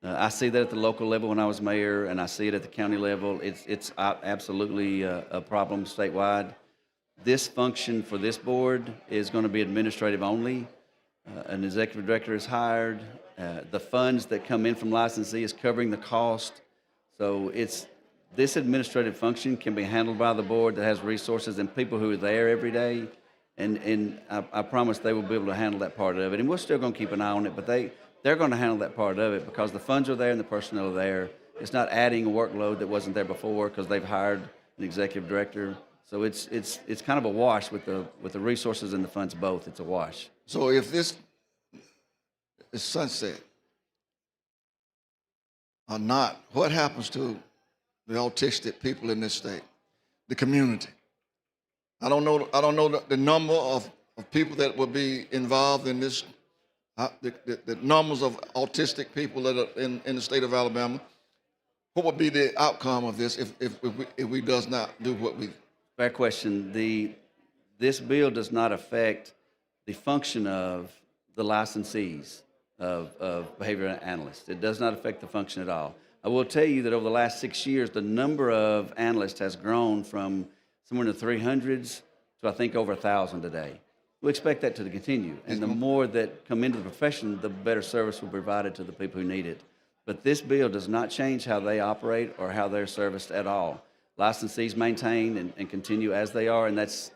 I see that at the local level when I was mayor, and I see it at the county level. It's absolutely a problem statewide. This function for this board is going to be administrative only. An executive director is hired. The funds that come in from licensee is covering the cost. So this administrative function can be handled by the board that has resources and people who are there every day. And I promise they will be able to handle that part of it. And we're still going to keep an eye on it, but they're going to handle that part of it because the funds are there and the personnel are there. It's not adding a workload that wasn't there before because they've hired an executive director. So it's kind of a wash with the resources and the funds both. It's a wash. So if this is sunset or not, what happens to the autistic people in this state, the community? I don't know the number of people that will be involved in this. the numbers of autistic people that are in the state of Alabama? What would be the outcome of this if we does not do what we? Fair question. This bill does not affect the function of the licensees of behavioral analysts. It does not affect the function at all. I will tell you that over the last 6 years, the number of analysts has grown from somewhere in the 300s to I think over 1,000 today. We expect that to continue, and the more that come into the profession, the better service will be provided to the people who need it. But this bill does not change how they operate or how they're serviced at all. Licensees maintain and continue as they are, and that's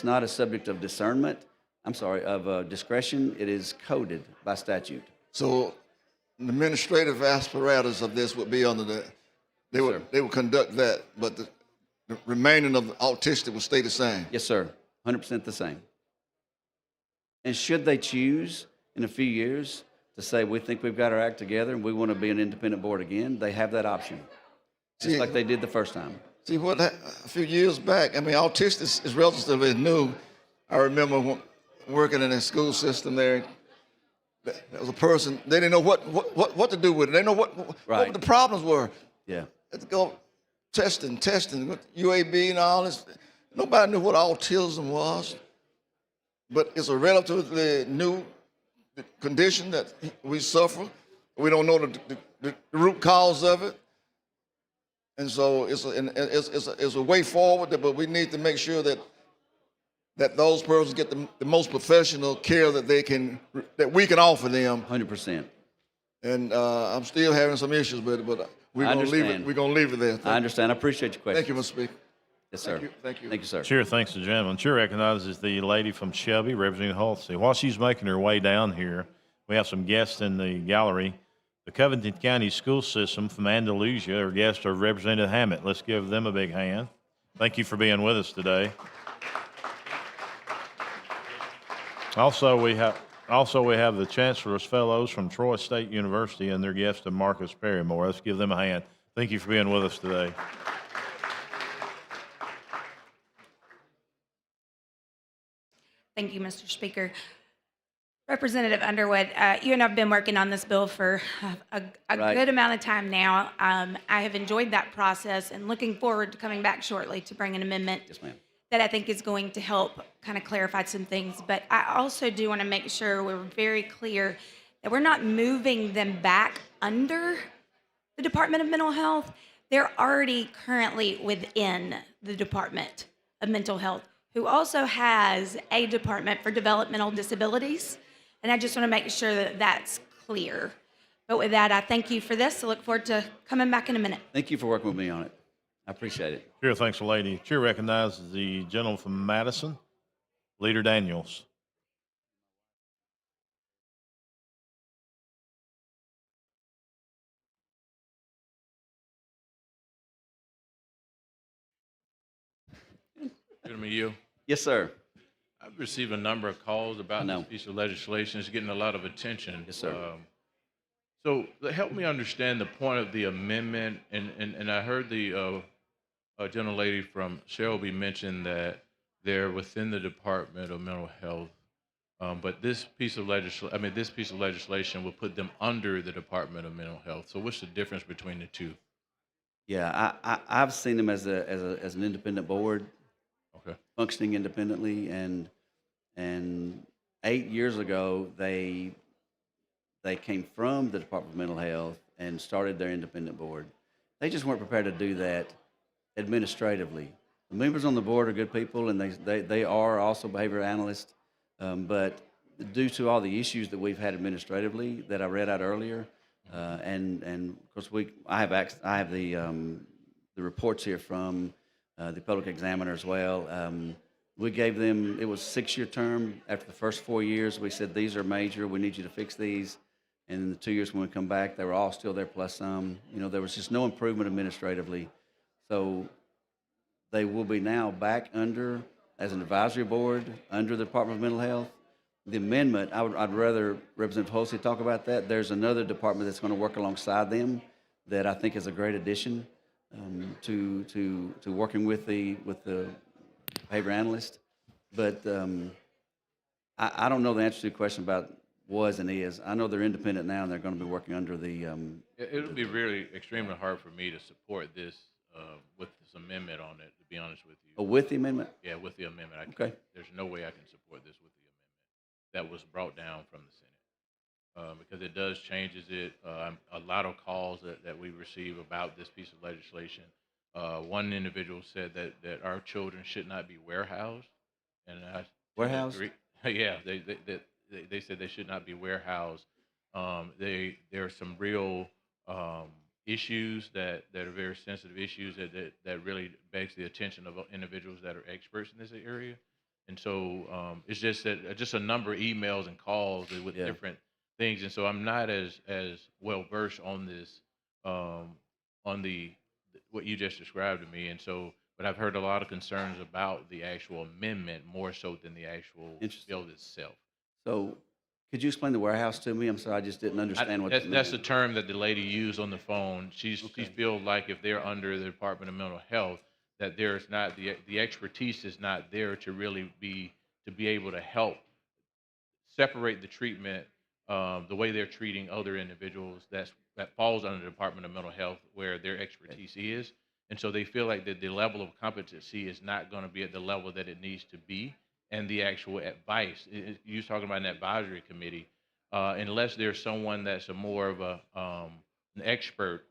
not a subject of discernment. I'm sorry, of discretion. It is coded by statute. So the administrative apparatus of this would be under they would conduct that, but the remaining of the autistic would stay the same. Yes, sir. 100% the same. And should they choose in a few years to say, we think we've got our act together and we want to be an independent board again, they have that option, just like they did the first time. See, a few years back, I mean, autistic is relatively new. I remember working in a school system there. There was a person, they didn't know what to do with it. They didn't know what the problems were. Yeah. Let's go testing, UAB and all this. Nobody knew what autism was. But it's a relatively new condition that we suffer. We don't know the root cause of it. And so it's a way forward, but we need to make sure that those persons get the most professional care that we can offer them. 100%. And I'm still having some issues with it, but we're going to leave it there. I understand. I appreciate your question. Thank you, Mr. Speaker. Yes, sir. Thank you. Thank you, sir. Chair thanks the gentleman. Chair recognizes the lady from Shelby, Representative Halsey. While she's making her way down here, we have some guests in the gallery. The Covington County School System from Andalusia are guests of Representative Hammett. Let's give them a big hand. Thank you for being with us today. Also, we have the Chancellor's Fellows from Troy State University and their guest of Marcus Perrymore. Let's give them a hand. Thank you for being with us today. Thank you, Mr. Speaker. Representative Underwood, you and I have been working on this bill for a good amount of time now. I have enjoyed that process and looking forward to coming back shortly to bring an amendment that I think is going to help kind of clarify some things. But I also do want to make sure we're very clear that we're not moving them back under the Department of Mental Health. They're already currently within the Department of Mental Health, who also has a department for developmental disabilities. And I just want to make sure that that's clear. But with that, I thank you for this. I look forward to coming back in a minute. Thank you for working with me on it. I appreciate it. Chair thanks the lady. Chair recognizes the gentleman from Madison, Leader Daniels. Gentleman, you. Yes, sir. I've received a number of calls about this piece of legislation. It's getting a lot of attention. Yes, sir. So help me understand the point of the amendment. And I heard the gentlelady from Shelby mention that they're within the Department of Mental Health. But this piece of legislation will put them under the Department of Mental Health. So what's the difference between the two? Yeah, I've seen them as an independent board. Okay. Functioning independently, and 8 years ago they came from the Department of Mental Health and started their independent board. They just weren't prepared to do that administratively. The members on the board are good people, and they are also behavioral analysts, but due to all the issues that we've had administratively that I read out earlier, and of course I have the reports here from the public examiner as well. We gave them, it was a 6-year term. After the first 4 years, we said, these are major, we need you to fix these. And in the 2 years when we come back, they were all still there plus some. You know, there was just no improvement administratively. So they will be now back under, as an advisory board, under the Department of Mental Health. The amendment, I'd rather Representative Halsey talk about that. There's another department that's going to work alongside them that I think is a great addition to working with the behavior analyst. But I don't know the answer to your question about was and is. I know they're independent now, and they're going to be working under the, It'll be really extremely hard for me to support this with this amendment on it, to be honest with you. with the amendment? Yeah, with the amendment. I can't, Okay. There's no way I can support this with the amendment that was brought down from the Senate. Because it does changes it. A lot of calls that we receive about this piece of legislation. One individual said that our children should not be warehoused. And I Warehoused? agree. Yeah, they said they should not be warehoused. There are some real issues that are very sensitive issues that really begs the attention of individuals that are experts in this area. And so it's just that just a number of emails and calls with Yeah. different things. And so I'm not as well versed on this on the what you just described to me. And so, but I've heard a lot of concerns about the actual amendment more so than the actual Interesting. bill itself. So could you explain the warehouse to me? I'm sorry, I just didn't understand what that That's the meant. term that the lady used on the phone. She feels like if they're under the Department of Mental Health, that there's not the expertise is not there to really be able to help separate the treatment, the way they're treating other individuals that falls under the Department of Mental Health, where their expertise is. And so they feel like that the level of competency is not going to be at the level that it needs to be, and the actual advice. You was talking about an advisory committee, unless there's someone that's a more of an expert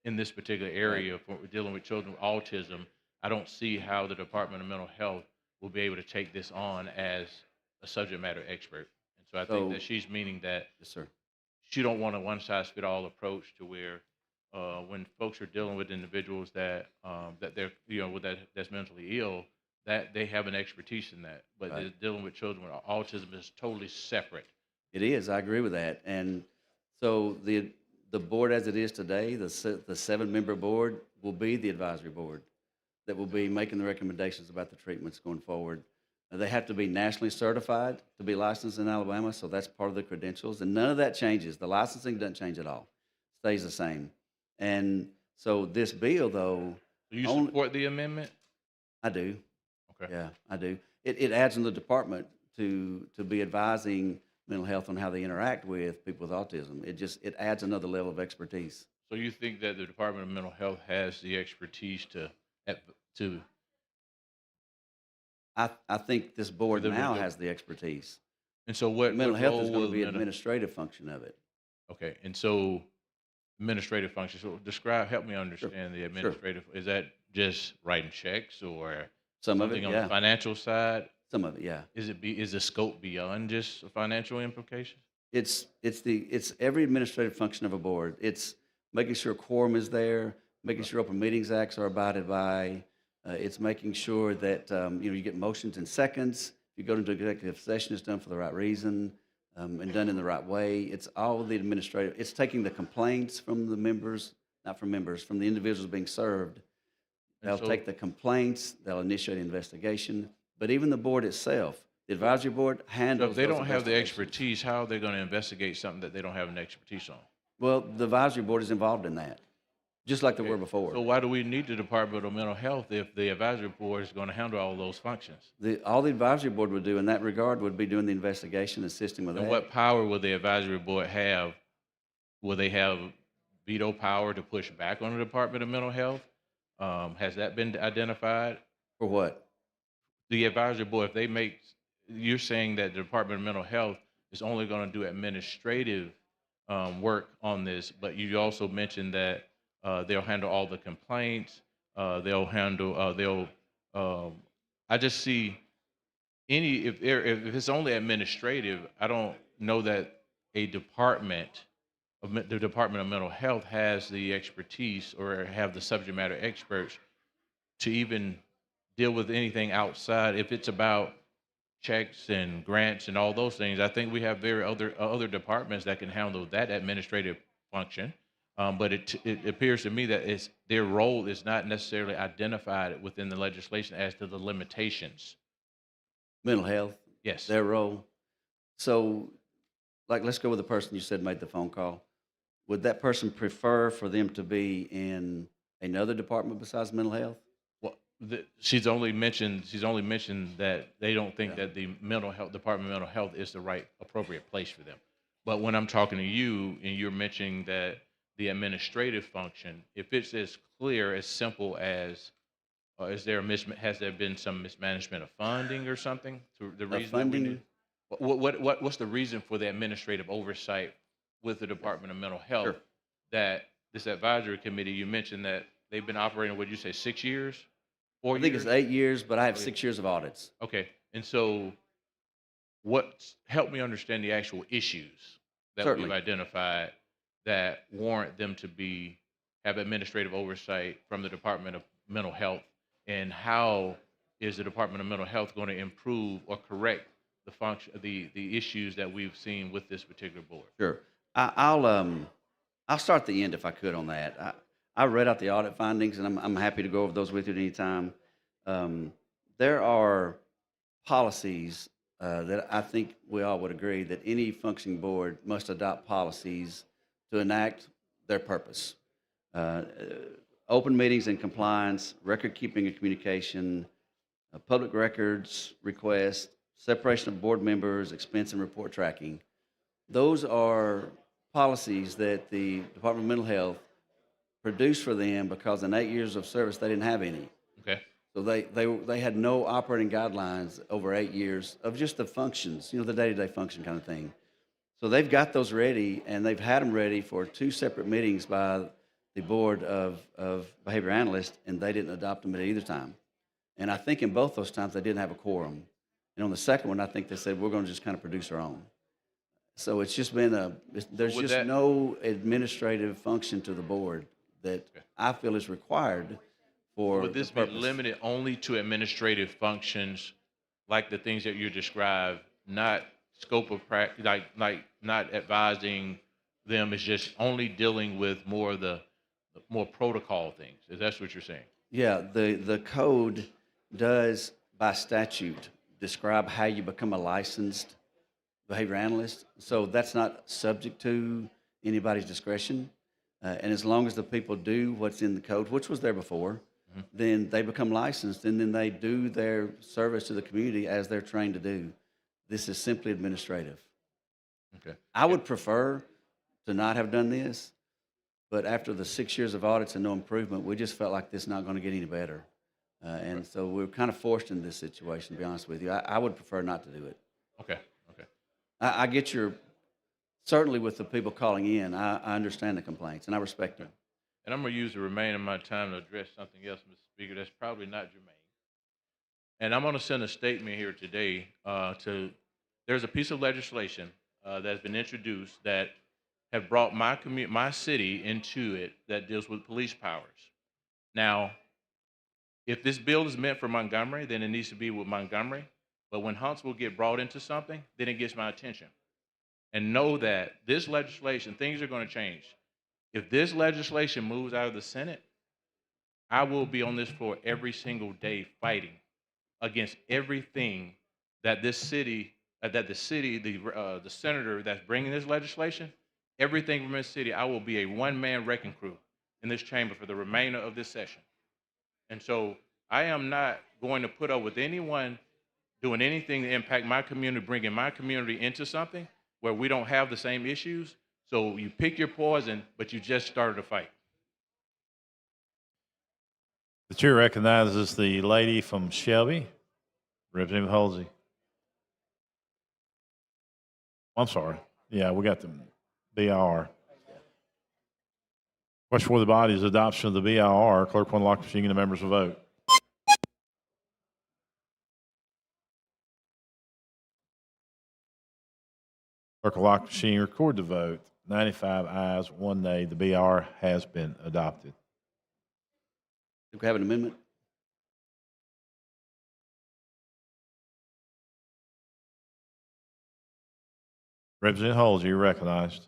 in this particular area for dealing with children with autism. I don't see how the Department of Mental Health will be able to take this on as a subject matter expert. And so I think that she's meaning that Yes, sir. she don't want a one-size-fit-all approach to where when folks are dealing with individuals that they're that's mentally ill, that they have an expertise in that, but Right. they're dealing with children with autism is totally separate. It is. I agree with that. And so the board as it is today, the 7-member board will be the advisory board that will be making the recommendations about the treatments going forward. They have to be nationally certified to be licensed in Alabama, so that's part of the credentials. And none of that changes. The licensing doesn't change at all. Stays the same. And so this bill, though, Do you only- support the amendment? I do. Okay. Yeah, I do. It adds in the department to be advising mental health on how they interact with people with autism. It adds another level of expertise. So you think that the Department of Mental Health has the expertise to I think this board The- now the- has the expertise. and so what Mental what health is role going will to be an mental- administrative function of it. Okay, and so administrative functions. So help me understand the administrative. Is that just writing checks or Some of it, something on yeah. the financial side? Some of it, yeah. Is the scope beyond just a financial implication? It's every administrative function of a board. It's making sure quorum is there, making sure open meetings acts are abided by. It's making sure that you get motions in seconds. If you go into executive session, it's done for the right reason and done in the right way. It's all the administrative. It's taking the complaints from the members, not from members, from the individuals being served. And They'll so- take the complaints. They'll initiate an investigation. But even the board itself, the advisory board So handles. if they those don't have the investigations. expertise, how are they going to investigate something that they don't have an expertise on? Well, the advisory board is involved in that, just like they were before. So why do we need the Department of Mental Health if the advisory board is going to handle all those functions? All the advisory board would do in that regard would be doing the investigation, assisting with And that. what power will the advisory board have? Will they have veto power to push back on the Department of Mental Health? Has that been identified? For what? The advisory board, you're saying that the Department of Mental Health is only going to do administrative work on this, but you also mentioned that they'll handle all the complaints. I just see if it's only administrative, I don't know that the Department of Mental Health has the expertise or have the subject matter experts to even deal with anything outside. If it's about checks and grants and all those things, I think we have other departments that can handle that administrative function. But it appears to me that their role is not necessarily identified within the legislation as to the limitations. Mental health, Yes. their role. So, let's go with the person you said made the phone call. Would that person prefer for them to be in another department besides mental health? she's only mentioned that they don't think that the mental health Department of Mental Health is the right appropriate place for them. But when I'm talking to you and you're mentioning that the administrative function, if it's as clear, as simple as has there been some mismanagement of funding or something? To the reason Funding? what's the reason for the administrative oversight with the Department of Mental Health? Sure. That this advisory committee, you mentioned that they've been operating, what did you say, 6 years? 4 I think years? it's 8 years, but I have 6 years of audits. Okay, and so help me understand the actual issues that Certainly. we've identified that warrant them to have administrative oversight from the Department of Mental Health, and how is the Department of Mental Health going to improve or correct the function, the issues that we've seen with this particular board? Sure. I'll start at the end if I could on that. I read out the audit findings, and I'm happy to go over those with you at any time. There are policies that I think we all would agree that any functioning board must adopt policies to enact their purpose. Open meetings and compliance, record keeping and communication, public records request, separation of board members, expense and report tracking. Those are policies that the Department of Mental Health produced for them because in 8 years of service, they didn't have any. Okay. So they had no operating guidelines over 8 years of just the functions, the day-to-day function kind of thing. So they've got those ready, and they've had them ready for 2 separate meetings by the board of behavior analysts, and they didn't adopt them at either time. And I think in both those times they didn't have a quorum. And on the second one, I think they said, we're going to just kind of produce our own. So it's just been there's just no administrative function to the board that I feel is required for Would this the be purpose. limited only to administrative functions, like the things that you described, not scope of practice, like not advising them, is just only dealing with more of the more protocol things? Is that what you're saying? Yeah, the code does, by statute, describe how you become a licensed behavior analyst. So that's not subject to anybody's discretion. And as long as the people do what's in the code, which was there before, then they become licensed, and then they do their service to the community as they're trained to do. This is simply administrative. Okay. I would prefer to not have done this, but after the 6 years of audits and no improvement, we just felt like this is not going to get any better. And so we're kind of forced into this situation, to be honest with you. I would prefer not to do it. Okay. Okay. I get certainly with the people calling in, I understand the complaints, and I respect them. And I'm going to use the remainder of my time to address something else, Mr. Speaker, that's probably not germane. And I'm going to send a statement here today there's a piece of legislation that's been introduced that have brought my city into it that deals with police powers. Now, if this bill is meant for Montgomery, then it needs to be with Montgomery. But when Huntsville get brought into something, then it gets my attention. And know that this legislation, things are going to change. If this legislation moves out of the Senate, I will be on this floor every single day fighting against everything that the senator that's bringing this legislation, everything from this city, I will be a one-man wrecking crew in this chamber for the remainder of this session. And so I am not going to put up with anyone doing anything to impact my community, bringing my community into something where we don't have the same issues. So you pick your poison, but you just started a fight. The chair recognizes the lady from Shelby, Representative Halsey. I'm sorry. Yeah, we got the BIR. Question for the body is adoption of the BIR. Clerk will unlock the machine and the members will vote. Clerk will lock the machine, record the vote. 95 ayes, 1 nay. The BIR has been adopted. Do we have an amendment? Representative Halsey, you're recognized.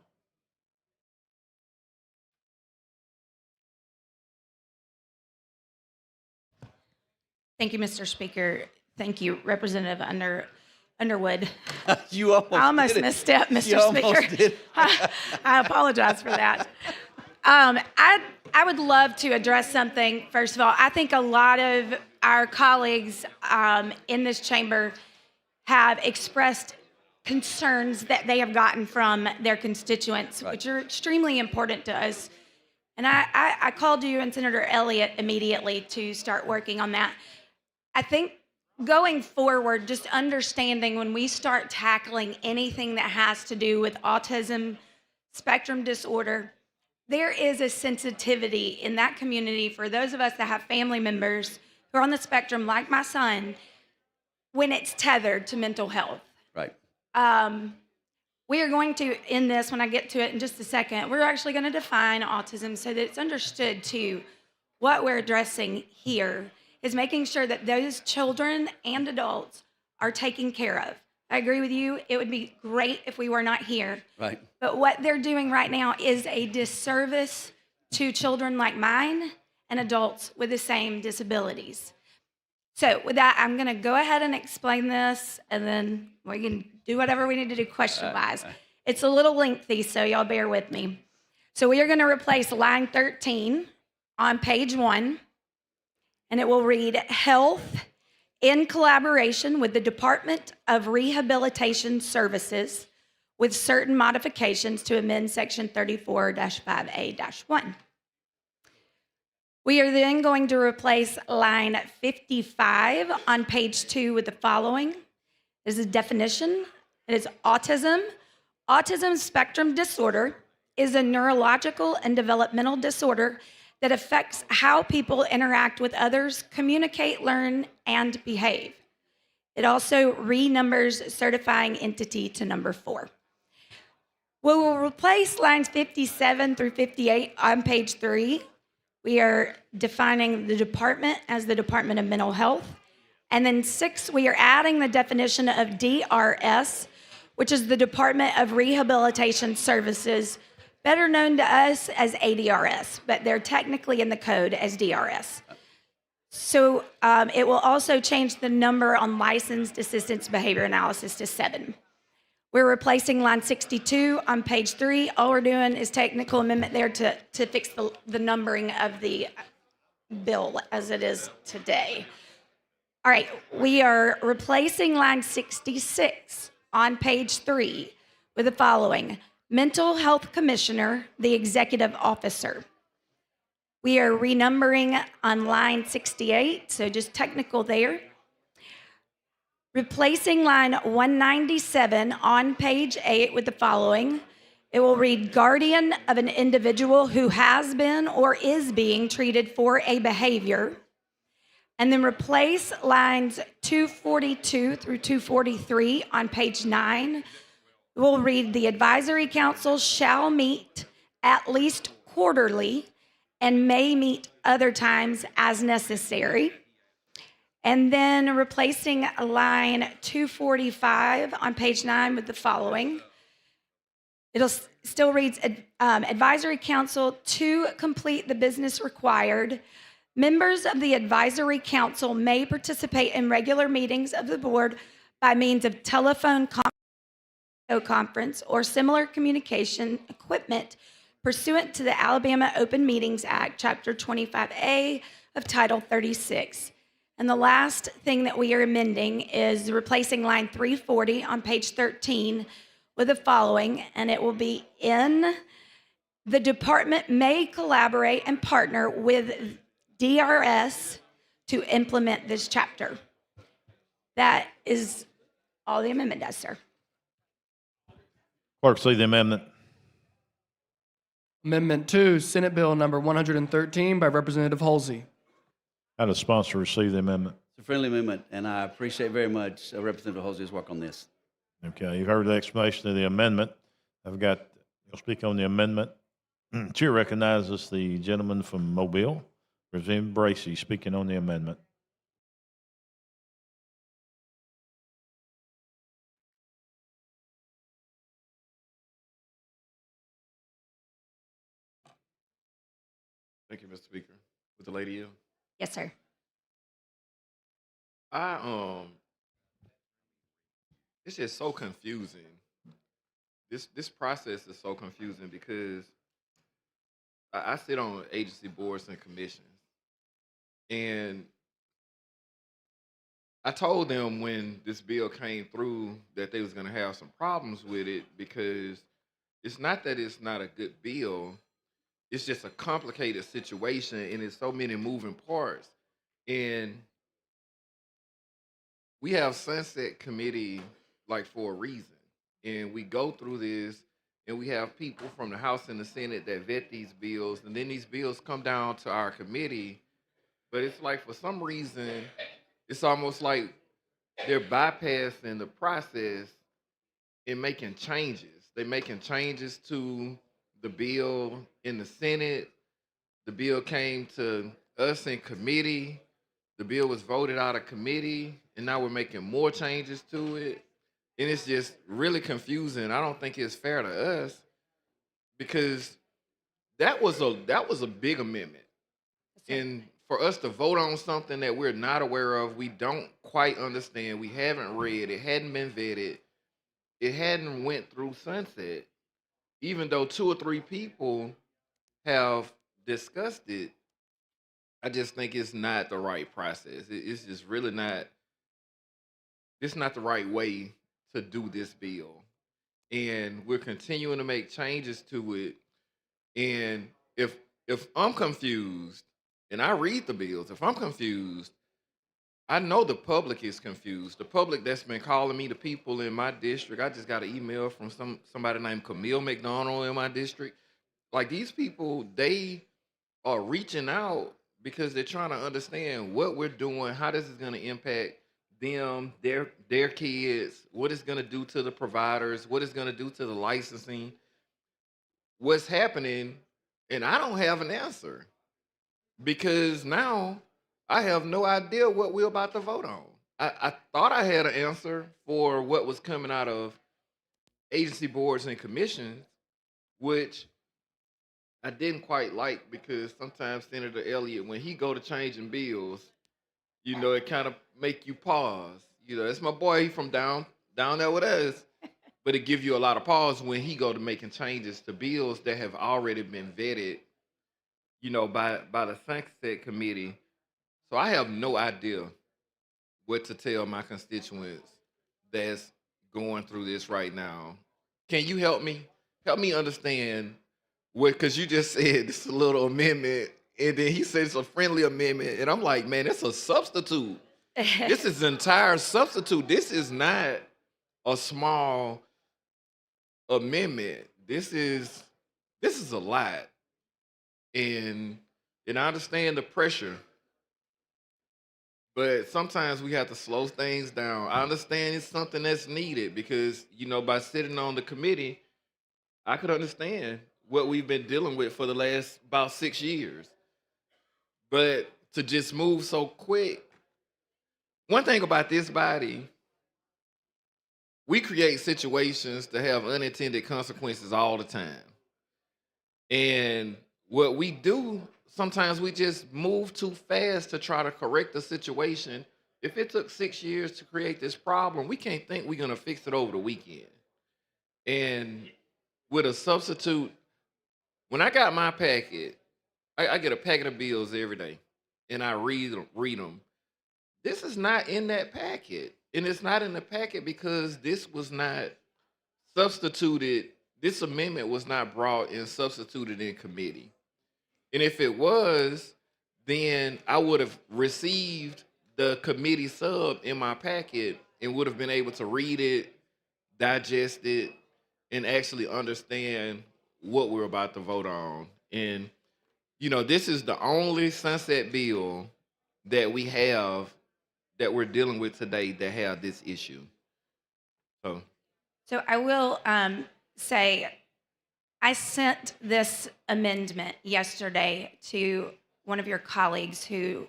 Thank you, Mr. Speaker. Thank you, Representative Underwood. You almost I almost did it. misstepped, Mr. You almost Speaker. did. I apologize for that. I would love to address something. First of all, I think a lot of our colleagues in this chamber have expressed concerns that they have gotten from their constituents, which are extremely important to us. And I called you and Senator Elliott immediately to start working on that. I think going forward, just understanding when we start tackling anything that has to do with autism, spectrum disorder, there is a sensitivity in that community for those of us that have family members who are on the spectrum, like my son, when it's tethered to mental health. Right. We are going to, in this, when I get to it in just a second, we're actually going to define autism so that it's understood too. What we're addressing here is making sure that those children and adults are taken care of. I agree with you. It would be great if we were not here. Right. But what they're doing right now is a disservice to children like mine and adults with the same disabilities. So with that, I'm going to go ahead and explain this, and then we can do whatever we need to do question-wise. It's a little lengthy, so y'all bear with me. So we are going to replace line 13 on page 1, and it will read, Health in collaboration with the Department of Rehabilitation Services with certain modifications to amend section 34-5A-1. We are then going to replace line 55 on page 2 with the following. This is a definition. It is autism. Autism spectrum disorder is a neurological and developmental disorder that affects how people interact with others, communicate, learn, and behave. It also renumbers certifying entity to number 4. We will replace lines 57 through 58 on page 3. We are defining the department as the Department of Mental Health. And then 6, we are adding the definition of DRS, which is the Department of Rehabilitation Services, better known to us as ADRS, but they're technically in the code as DRS. So it will also change the number on licensed assistance behavior analysis to 7. We're replacing line 62 on page 3. All we're doing is technical amendment there to fix the numbering of the bill as it is today. All right, we are replacing line 66 on page 3 with the following. Mental Health Commissioner, the Executive Officer. We are renumbering on line 68, so just technical there. Replacing line 197 on page 8 with the following. It will read, Guardian of an individual who has been or is being treated for a behavior. And then replace lines 242 through 243 on page 9. We'll read, the advisory council shall meet at least quarterly and may meet other times as necessary. And then replacing line 245 on page 9 with the following. It'll still reads, advisory council to complete the business required. Members of the advisory council may participate in regular meetings of the board by means of telephone conference or similar communication equipment pursuant to the Alabama Open Meetings Act, Chapter 25A of Title 36. And the last thing that we are amending is replacing line 340 on page 13 with the following, and it will be in the department may collaborate and partner with DRS to implement this chapter. That is all the amendment does, sir. Clerk, see the amendment. Amendment 2, Senate Bill number 113 by Representative Halsey. How does sponsor receive the amendment? It's a friendly amendment, and I appreciate very much Representative Halsey's work on this. Okay, you've heard the explanation of the amendment. You'll speak on the amendment. Chair recognizes the gentleman from Mobile, Representative Bracy, speaking on the amendment. Thank you, Mr. Speaker. With the lady you? Yes, sir. It's just so confusing. This process is so confusing because I sit on agency boards and commissions, and I told them when this bill came through that they was going to have some problems with it because it's not that it's not a good bill. It's just a complicated situation and it's so many moving parts. And we have Sunset Committee like for a reason. And we go through this and we have people from the House and the Senate that vet these bills. And then these bills come down to our committee. But it's like for some reason, it's almost like they're bypassing the process and making changes. They're making changes to the bill in the Senate. The bill came to us in committee. The bill was voted out of committee, and now we're making more changes to it. And it's just really confusing. I don't think it's fair to us because that was a big amendment. And for us to vote on something that we're not aware of, we don't quite understand, we haven't read, it hadn't been vetted, it hadn't went through Sunset, even though 2 or 3 people have discussed it, I just think it's not the right process. It's just really not, it's not the right way to do this bill. And we're continuing to make changes to it. And if I'm confused, and I read the bills, if I'm confused, I know the public is confused. The public that's been calling me, the people in my district, I just got an email from somebody named Camille McDonald in my district. Like these people, they are reaching out because they're trying to understand what we're doing, how this is going to impact them, their kids, what it's going to do to the providers, what it's going to do to the licensing, what's happening, and I don't have an answer because now I have no idea what we're about to vote on. I thought I had an answer for what was coming out of agency boards and commissions, which I didn't quite like because sometimes Senator Elliott, when he go to changing bills, you know, it kind of make you pause. You know, that's my boy, he from down there with us. But it give you a lot of pause when he go to making changes to bills that have already been vetted, you know, by the Sunset Committee. So I have no idea what to tell my constituents that's going through this right now. Can you help me? Help me understand what, because you just said it's a little amendment, and then he said it's a friendly amendment, and I'm like, man, it's a substitute. This is an entire substitute. This is not a small amendment. This is a lot. And I understand the pressure, but sometimes we have to slow things down. I understand it's something that's needed because, you know, by sitting on the committee, I could understand what we've been dealing with for the last about 6 years. But to just move so quick, one thing about this body, we create situations to have unintended consequences all the time. And what we do, sometimes we just move too fast to try to correct the situation. If it took 6 years to create this problem, we can't think we're going to fix it over the weekend. And with a substitute, when I got my packet, I get a packet of bills every day, and I read them. This is not in that packet. And it's not in the packet because this was not substituted. This amendment was not brought and substituted in committee. And if it was, then I would have received the committee sub in my packet and would have been able to read it, digest it, and actually understand what we're about to vote on. And, you know, this is the only sunset bill that we have that we're dealing with today that have this issue. So I will say, I sent this amendment yesterday to one of your colleagues who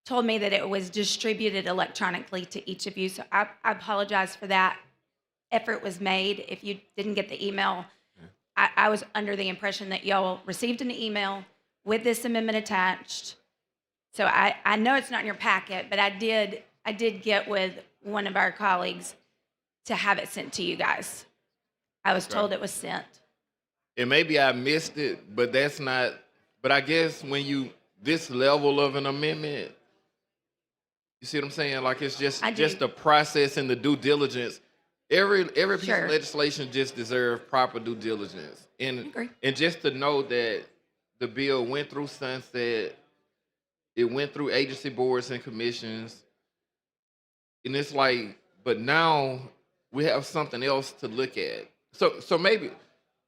told me that it was distributed electronically to each of you. So I apologize for that. Effort was made. If you didn't get the email, I was under the impression that y'all received an email with this amendment attached. So I know it's not in your packet, but I did get with one of our colleagues to have it sent to you guys. I was told it was sent. and maybe I missed it, but that's not. But I guess when this level of an amendment, you see what I'm saying? Like it's just the process and the due diligence. Every piece Sure. of legislation just deserves proper due diligence, and just to know that the bill went through sunset, it went through agency boards and commissions, and it's like, but now we have something else to look at. So maybe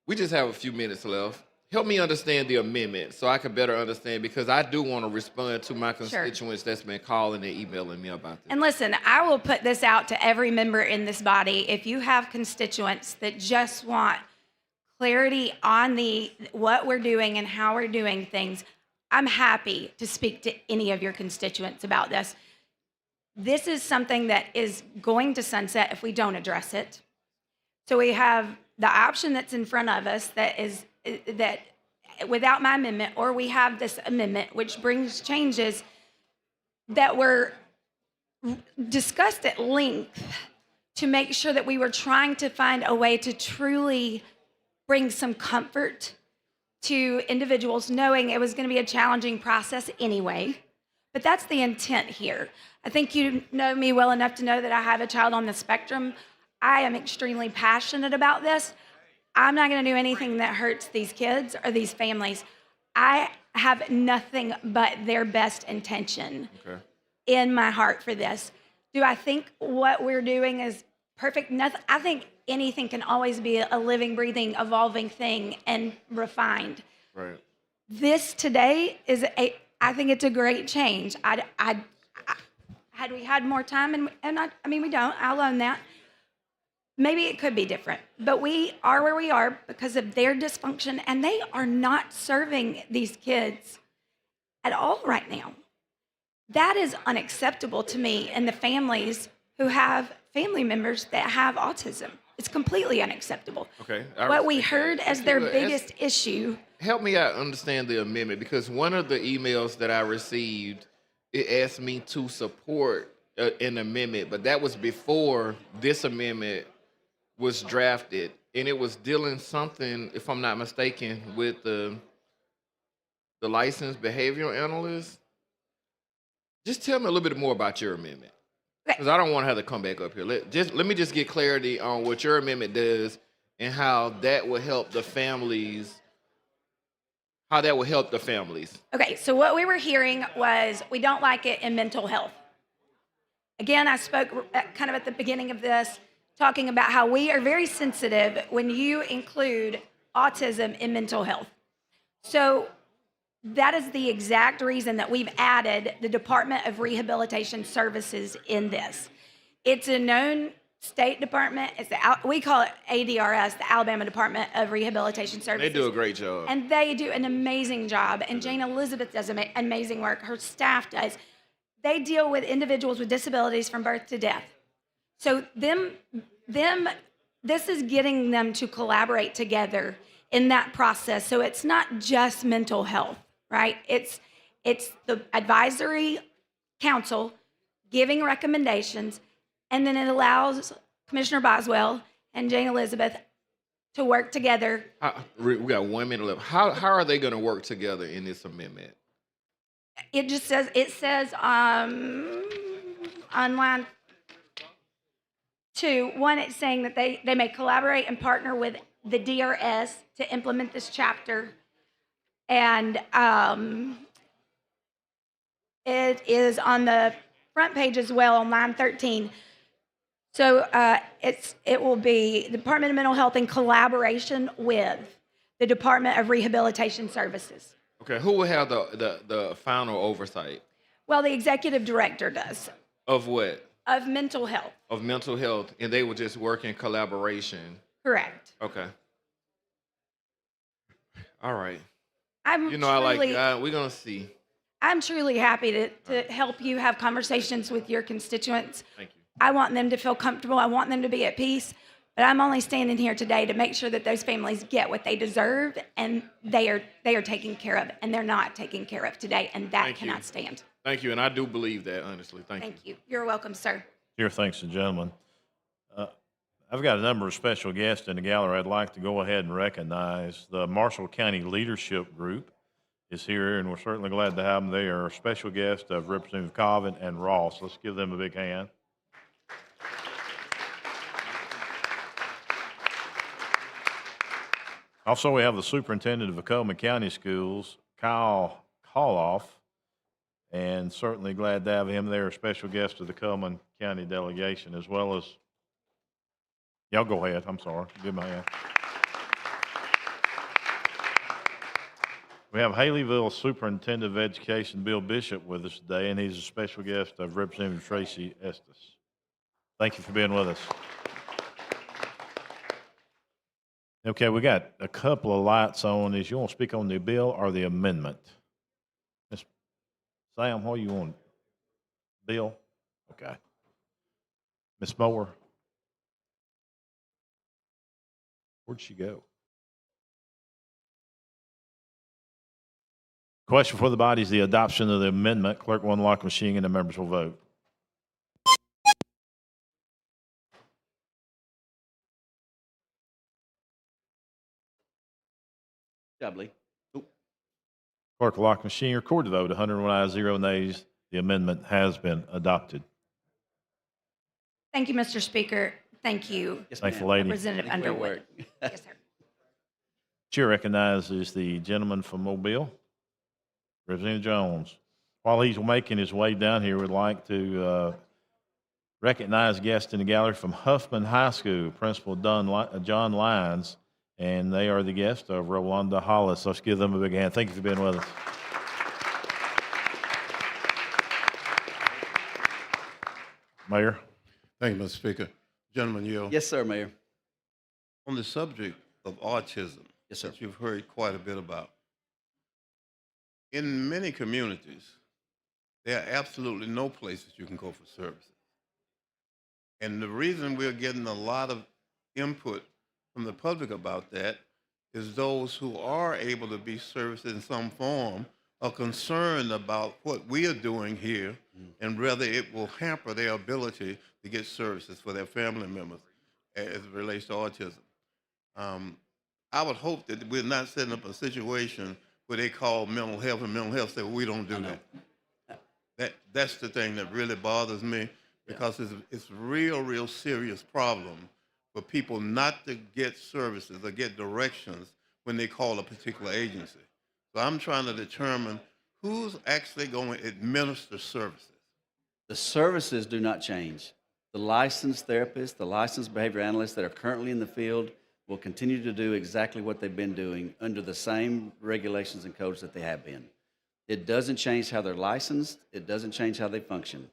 we just have a few minutes left. Help me understand the amendment so I can better understand, because I do want to respond to my constituents that's been calling and emailing me about this. And listen, I will put this out to every member in this body. If you have constituents that just want clarity on what we're doing and how we're doing things, I'm happy to speak to any of your constituents about this. This is something that is going to sunset if we don't address it. So we have the option that's in front of us that without my amendment, or we have this amendment which brings changes that were discussed at length to make sure that we were trying to find a way to truly bring some comfort to individuals, knowing it was going to be a challenging process anyway. But that's the intent here. I think you know me well enough to know that I have a child on the spectrum. I am extremely passionate about this. I'm not going to do anything that hurts these kids or these families. I have nothing but their best intention in my heart for this. Do I think what we're doing is perfect? Nothing. I think anything can always be a living, breathing, evolving thing and refined. Right. This today I think it's a great change. Had we had more time, I mean, we don't, I'll own that. Maybe it could be different, but we are where we are because of their dysfunction, and they are not serving these kids at all right now. That is unacceptable to me and the families who have family members that have autism. It's completely unacceptable. Okay. What we heard as their biggest issue. Help me out understand the amendment, because one of the emails that I received, it asked me to support an amendment, but that was before this amendment was drafted, and it was dealing something, if I'm not mistaken, with the licensed behavioral analyst. Just tell me a little bit more about your amendment, because I don't want to have to come back up here. Let me just get clarity on what your amendment does and how that will help the families. Okay, so what we were hearing was we don't like it in mental health. Again, I spoke kind of at the beginning of this, talking about how we are very sensitive when you include autism in mental health. So that is the exact reason that we've added the Department of Rehabilitation Services in this. It's a known state department. We call it ADRS, the Alabama Department of Rehabilitation Services. They do a great job. And they do an amazing job. And Jane Elizabeth does amazing work. Her staff does. They deal with individuals with disabilities from birth to death. So this is getting them to collaborate together in that process. So it's not just mental health, right? It's the advisory council giving recommendations, and then it allows Commissioner Boswell and Jane Elizabeth to work together. We got 1 minute left. How are they going to work together in this amendment? It says on line 2, one, it's saying that they may collaborate and partner with the DRS to implement this chapter. And it is on the front page as well on line 13. So it will be the Department of Mental Health in collaboration with the Department of Rehabilitation Services. Okay, who will have the final oversight? Well, the executive director does. Of what? Of mental health. Of mental health, and they will just work in collaboration. Correct. Okay. All right. We're gonna see. I'm truly happy to help you have conversations with your constituents. Thank you. I want them to feel comfortable. I want them to be at peace. But I'm only standing here today to make sure that those families get what they deserve, and they are taken care of, and they're not taken care of today, and that cannot stand. Thank you, and I do believe that, honestly. Thank you. Thank you. You're welcome, sir. Here, thanks to the gentleman. I've got a number of special guests in the gallery. I'd like to go ahead and recognize the Marshall County Leadership Group is here, and we're certainly glad to have them. They are special guests of Representative Colvin and Ross. Let's give them a big hand. Also, we have the superintendent of the Coleman County Schools, Kyle Koloff, and certainly glad to have him there, a special guest of the Coleman County delegation, as well as, y'all go ahead, I'm sorry, give him a hand. We have Haleyville Superintendent of Education, Bill Bishop, with us today, and he's a special guest of Representative Tracy Estes. Thank you for being with us. Okay, we got a couple of lights on. Is you want to speak on the bill or the amendment? Ms. Sam, what do you want? Bill? Okay. Ms. Moore? Where'd she go? Question for the body is the adoption of the amendment. Clerk will unlock the machine and the members will vote. Doubly. Clerk will lock the machine. Record the vote. 101 ayes, 0 nays. The amendment has been adopted. Thank you, Mr. Speaker. Thank you, Yes, Thank you, ma'am. lady. Representative Thank you for your Underwood. work. Yes, sir. Chair recognizes the gentleman from Mobile, Representative Jones. While he's making his way down here, we'd like to recognize guests in the gallery from Huffman High School, Principal John Lyons, and they are the guests of Rolanda Hollis. Let's give them a big hand. Thank you for being with us. Mayor. Thank you, Mr. Speaker. Gentleman Yale. Yes, sir, Mayor. On the subject of autism, Yes, sir. that you've heard quite a bit about. In many communities, there are absolutely no places you can go for services. And the reason we're getting a lot of input from the public about that is those who are able to be serviced in some form are concerned about what we are doing here and whether it will hamper their ability to get services for their family members as it relates to autism. I would hope that we're not setting up a situation where they call mental health and mental health say, well, we don't do that. That's the thing that really bothers me because it's a real serious problem for people not to get services or get directions when they call a particular agency. So I'm trying to determine who's actually going to administer services. The services do not change. The licensed therapists, the licensed behavior analysts that are currently in the field will continue to do exactly what they've been doing under the same regulations and codes that they have been. It doesn't change how they're licensed. It doesn't change how they function.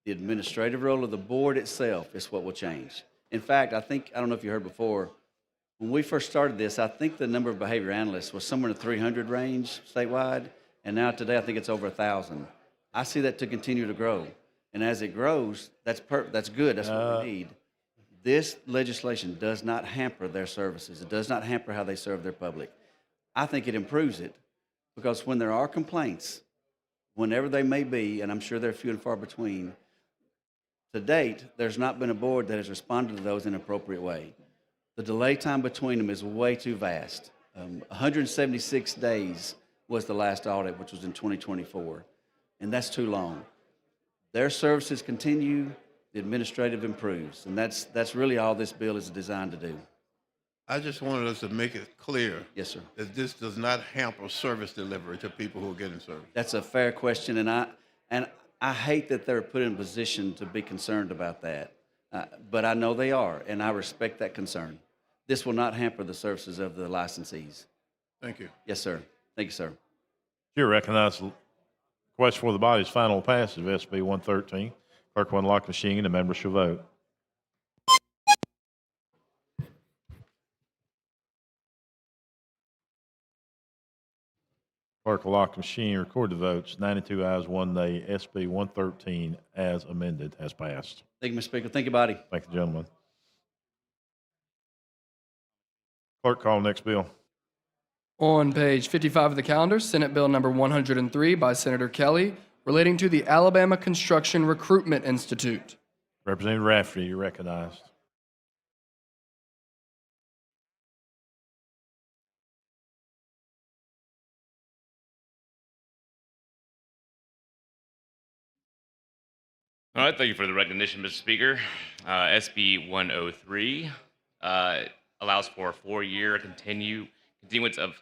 The administrative role of the board itself is what will change. In fact, I don't know if you heard before, when we first started this, I think the number of behavior analysts was somewhere in the 300 range statewide, and now today I think it's over 1,000. I see that to continue to grow. And as it grows, that's good. That's what we need. This legislation does not hamper their services. It does not hamper how they serve their public. I think it improves it because when there are complaints, whenever they may be, and I'm sure they're few and far between, to date, there's not been a board that has responded to those in an appropriate way. The delay time between them is way too vast. 176 days was the last audit, which was in 2024, and that's too long. Their services continue, the administrative improves, and that's really all this bill is designed to do. I just wanted us to make it clear Yes, sir. that this does not hamper service delivery to people who are getting service. That's a fair question, and I hate that they're put in a position to be concerned about that, but I know they are, and I respect that concern. This will not hamper the services of the licensees. Thank you. Yes, sir. Thank you, sir. Chair recognizes question for the body's final passage of SB 113. Clerk will unlock the machine and the members shall vote. Clerk will lock the machine, record the votes. 92 ayes, 1 nay. SB 113 as amended has passed. Thank you, Mr. Speaker. Thank you, body. Thank you, gentlemen. Clerk, call the next bill. On page 55 of the calendar, Senate Bill number 103 by Senator Kelly, relating to the Alabama Construction Recruitment Institute. Representative Rafferty, you're recognized. All right, thank you for the recognition, Mr. Speaker. SB 103 allows for a 4-year continuance of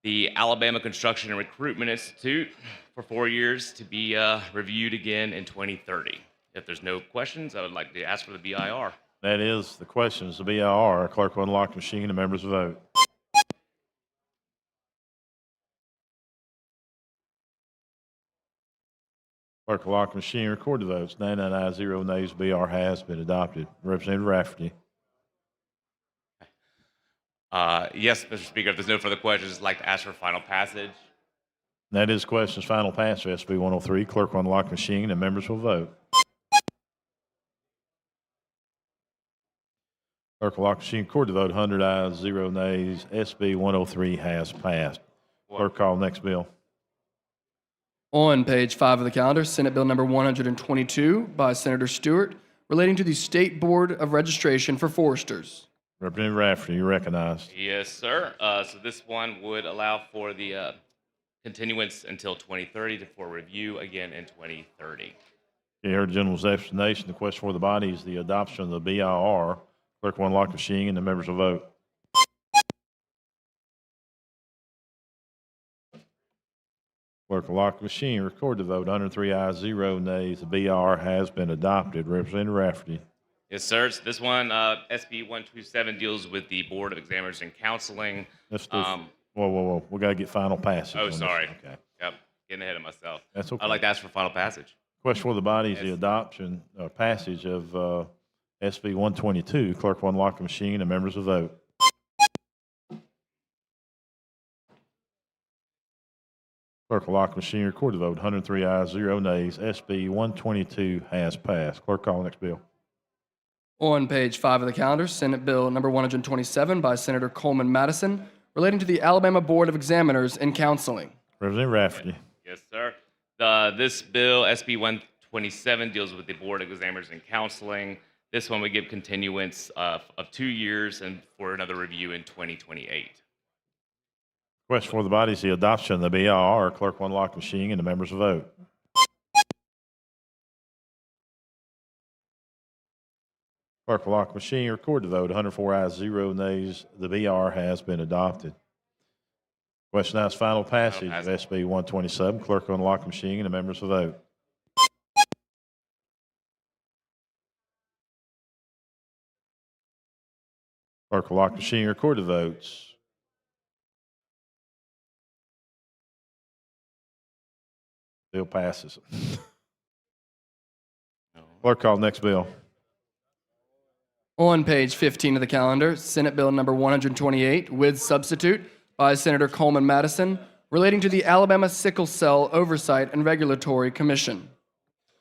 the Alabama Construction and Recruitment Institute for 4 years to be reviewed again in 2030. If there's no questions, I would like to ask for the BIR. That is the questions. The BIR. Clerk will unlock the machine. The members will vote. Clerk will lock the machine. Record the votes. 99 ayes, 0 nays. BR has been adopted. Representative Rafferty. Yes, Mr. Speaker, if there's no further questions, I'd like to ask for final passage. That is questions final pass for SB 103. Clerk will unlock the machine. The members will vote. Clerk will lock the machine. Record the vote. 100 ayes, 0 nays. SB 103 has passed. Clerk, call next bill. On page 5 of the calendar, Senate Bill number 122 by Senator Stewart, relating to the State Board of Registration for Foresters. Representative Rafferty, you're recognized. Yes, sir. So this one would allow for the continuance until 2030 for review again in 2030. You heard the gentleman's explanation. The question for the body is the adoption of the BIR. Clerk will unlock the machine and the members will vote. Clerk will lock the machine. Record the vote. 103 ayes, 0 nays. The BR has been adopted. Representative Rafferty. Yes, sir. So this one, SB 127, deals with the Board of Examiners and Counseling. Let's do. Whoa. We got to get final passage. Oh, on this. sorry. Okay. Yep, getting ahead of myself. That's okay. I'd like to ask for final passage. Question for the body is the adoption, passage of SB 122. Clerk will unlock the machine and members will vote. Clerk will lock the machine. Record the vote. 103 ayes, 0 nays. SB 122 has passed. Clerk, call the next bill. On page 5 of the calendar, Senate Bill number 127 by Senator Coleman Madison, relating to the Alabama Board of Examiners and Counseling. Representative Rafferty. Yes, sir. This bill, SB 127, deals with the Board of Examiners and Counseling. This one would give continuance of 2 years and for another review in 2028. Question for the body is the adoption of the BIR. Clerk will unlock the machine and the members will vote. Clerk will lock the machine. Record the vote. 104 ayes, 0 nays. The BR has been adopted. Question now is final passage of SB 127. Clerk will unlock the machine and the members will vote. Clerk will lock the machine. Record the votes. Bill passes. Clerk, call next bill. On page 15 of the calendar, Senate Bill number 128 with substitute by Senator Coleman Madison, relating to the Alabama Sickle Cell Oversight and Regulatory Commission.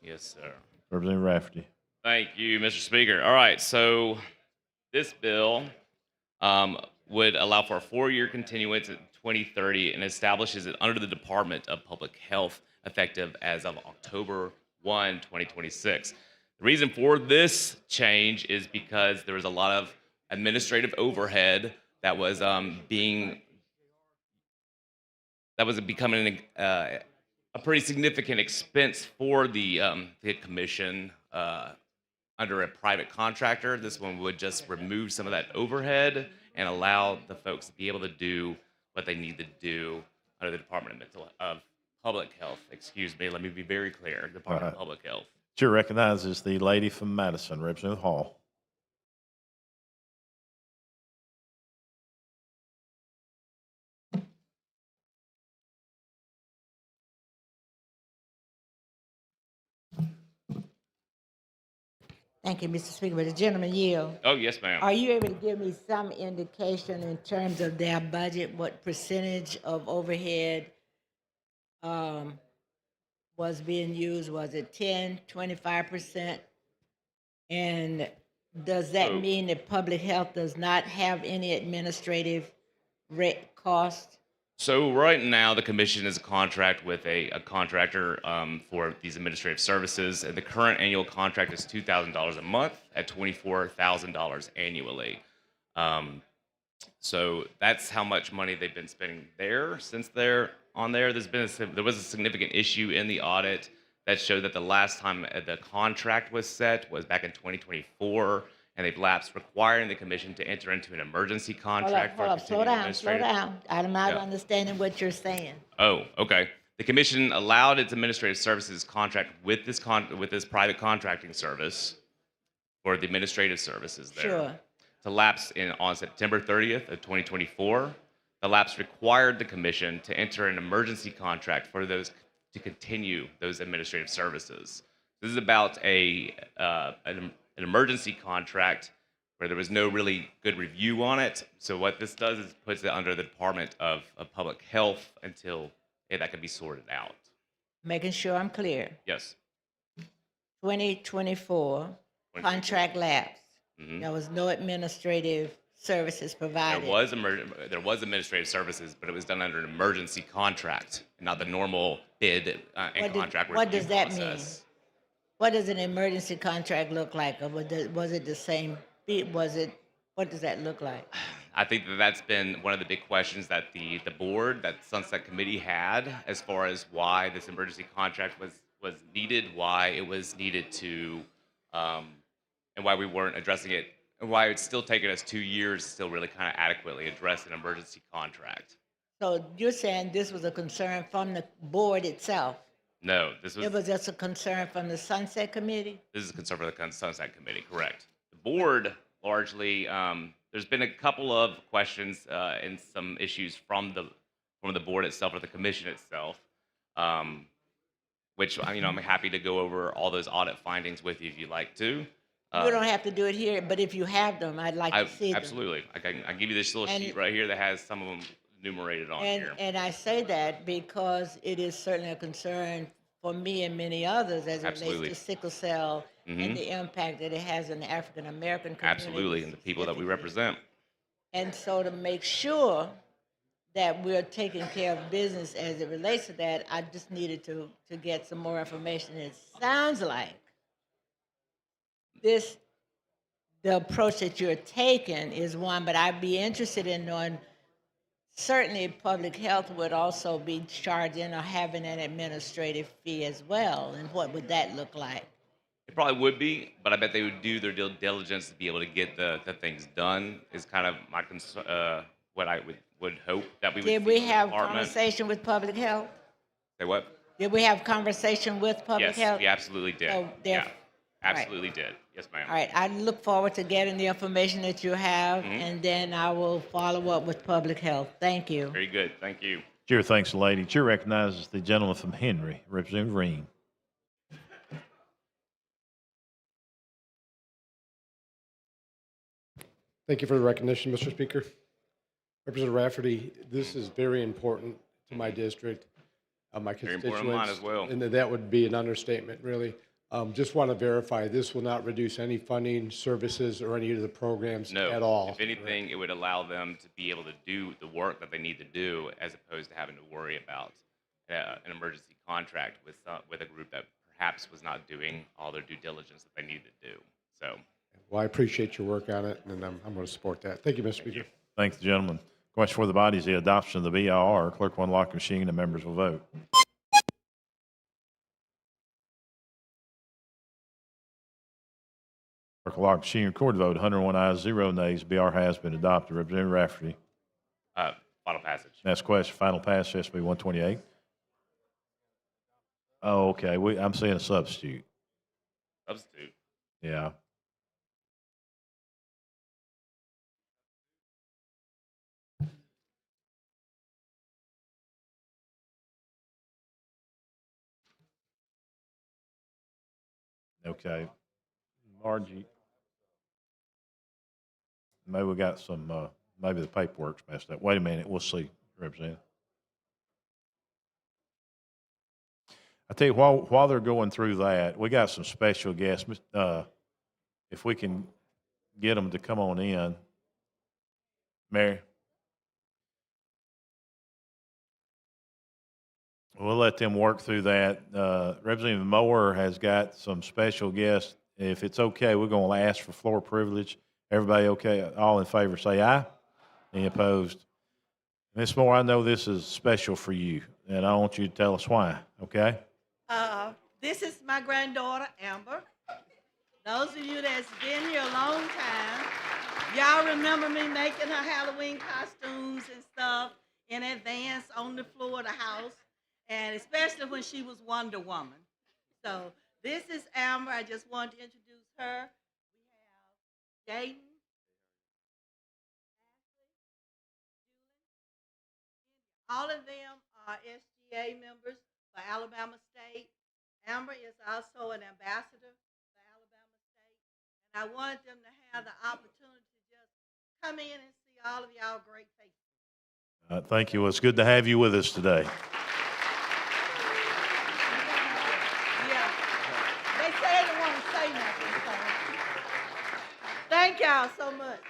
Yes, sir. Representative Rafferty. Thank you, Mr. Speaker. All right, so this bill would allow for a 4-year continuance in 2030 and establishes it under the Department of Public Health, effective as of October 1, 2026. The reason for this change is because there was a lot of administrative overhead that was becoming a pretty significant expense for the commission under a private contractor. This one would just remove some of that overhead and allow the folks to be able to do what they need to do under the Department of Public Health. Excuse me, let me be very clear. Department of Public Health. Chair recognizes the lady from Madison, Representative Hall. Thank you, Mr. Speaker. But the gentleman yield. Oh, yes, ma'am. Are you able to give me some indication in terms of their budget, what percentage of overhead was being used? Was it 10, 25%? And does that mean that public health does not have any administrative cost? So right now, the commission is a contract with a contractor for these administrative services, and the current annual contract is $2,000 a month at $24,000 annually. So that's how much money they've been spending there since they're on there. There was a significant issue in the audit that showed that the last time the contract was set was back in 2024, and they've lapsed, requiring the commission to enter into an emergency contract Hold for up, slow continuing down, slow administrative. down. I'm not Yeah. understanding what you're saying. Oh, okay. The commission allowed its administrative services contract with this private contracting service for the administrative services there Sure. to lapse on September 30th of 2024. The lapse required the commission to enter an emergency contract for those to continue those administrative services. This is about an emergency contract where there was no really good review on it. So what this does is puts it under the Department of Public Health until that can be sorted out. Making sure I'm clear. Yes. 2024 contract lapse. Mhm. There was no administrative services provided. There was administrative services, but it was done under an emergency contract, not the normal bid and contract What review does that process. mean? What does an emergency contract look like? Or was it the same? What does that look like? I think that's been one of the big questions that the board, that Sunset Committee had, as far as why this emergency contract was needed, why it was needed to, and why we weren't addressing it, and why it's still taken us 2 years to still really kind of adequately address an emergency contract. So you're saying this was a concern from the board itself? No, this It was just a concern from the Sunset Committee? This is a concern for the Sunset Committee, correct. The board largely, there's been a couple of questions and some issues from the board itself or the commission itself, which I'm happy to go over all those audit findings with you if you'd like to. You don't have to do it here, but if you have them, I'd like to see them. Absolutely. I can give you this little And- sheet right here that has some of them enumerated on here. And I say that because it is certainly a concern for me and many others as it Absolutely. relates to sickle cell Mhm. and the impact that it has on the African American community. Absolutely, and the people that we represent. And so to make sure that we're taking care of business as it relates to that, I just needed to get some more information. It sounds like the approach that you're taking is one, but I'd be interested in knowing, certainly public health would also be charging or having an administrative fee as well. And what would that look like? It probably would be, but I bet they would do their due diligence to be able to get the things done. Is kind of my what I would hope that we would. Did see we from the have department. conversation with public health? Say what? Did we have conversation with public Yes, health? we absolutely did. So Yeah, right. absolutely did. Yes, ma'am. All right, I look forward to getting the information that you have, Mhm. and then I will follow up with public health. Thank you. Very good. Thank you. Chair thanks the lady. Chair recognizes the gentleman from Henry, Representative Ream. Thank you for the recognition, Mr. Speaker. Representative Rafferty, this is very important to my district, my Very constituents. important to mine as well. And that would be an understatement, really. Just want to verify, this will not reduce any funding, services, or any of the programs No. at all. If anything, it would allow them to be able to do the work that they need to do, as opposed to having to worry about an emergency contract with a group that perhaps was not doing all their due diligence that they needed to do. So. Well, I appreciate your work on it, and I'm going to support that. Thank you, Mr. Speaker. Thank the gentleman. Question for the body is the adoption of the BIR. Clerk will unlock the machine and members will vote. Clerk will lock the machine, record the vote. 101 ayes, 0 nays. BR has been adopted. Representative Rafferty. Final passage. Next question, final pass, SB 128. Oh, okay. I'm seeing a substitute. Substitute. Yeah. Okay. Margie. Maybe we got some, maybe the paperwork's messed up. Wait a minute, we'll see, Representative. I tell you, while they're going through that, we got some special guests. If we can get them to come on in. Mary? We'll let them work through that. Representative Moore has got some special guests. If it's okay, we're going to ask for floor privilege. Everybody okay? All in favor, say aye. Any opposed? Ms. Moore, I know this is special for you, and I want you to tell us why, okay? This is my granddaughter, Amber. Those of you that's been here a long time, y'all remember me making her Halloween costumes and stuff in advance on the floor of the house, and especially when she was Wonder Woman. So this is Amber. I just wanted to introduce her. We have Jaden. All of them are SGA members for Alabama State. Amber is also an ambassador for Alabama State. And I wanted them to have the opportunity to just come in and see all of y'all great faces. Thank you. Well, it's good to have you with us today. Yeah. They say they don't want to say nothing. So. Thank y'all so much.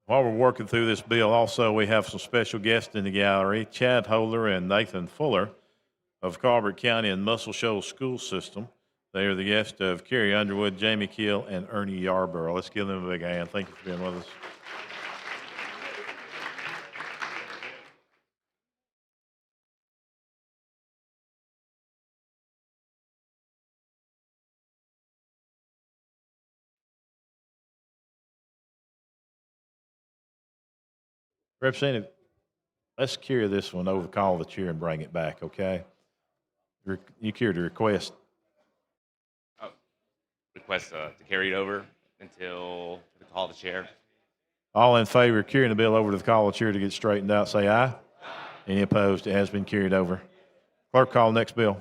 While we're working through this bill, also, we have some special guests in the gallery, Chad Holder and Nathan Fuller of Colbert County and Muscle Shoals School System. They are the guests of Carrie Underwood, Jamie Keel, and Ernie Yarborough. Let's give them a big hand. Thank you for being with us. Representative, let's carry this one over the call of the chair and bring it back, okay? You carried the request. Request to carry it over until the call of the chair. All in favor of carrying the bill over to the call of the chair to get straightened out, say aye. Any opposed? It has been carried over. Clerk, call next bill.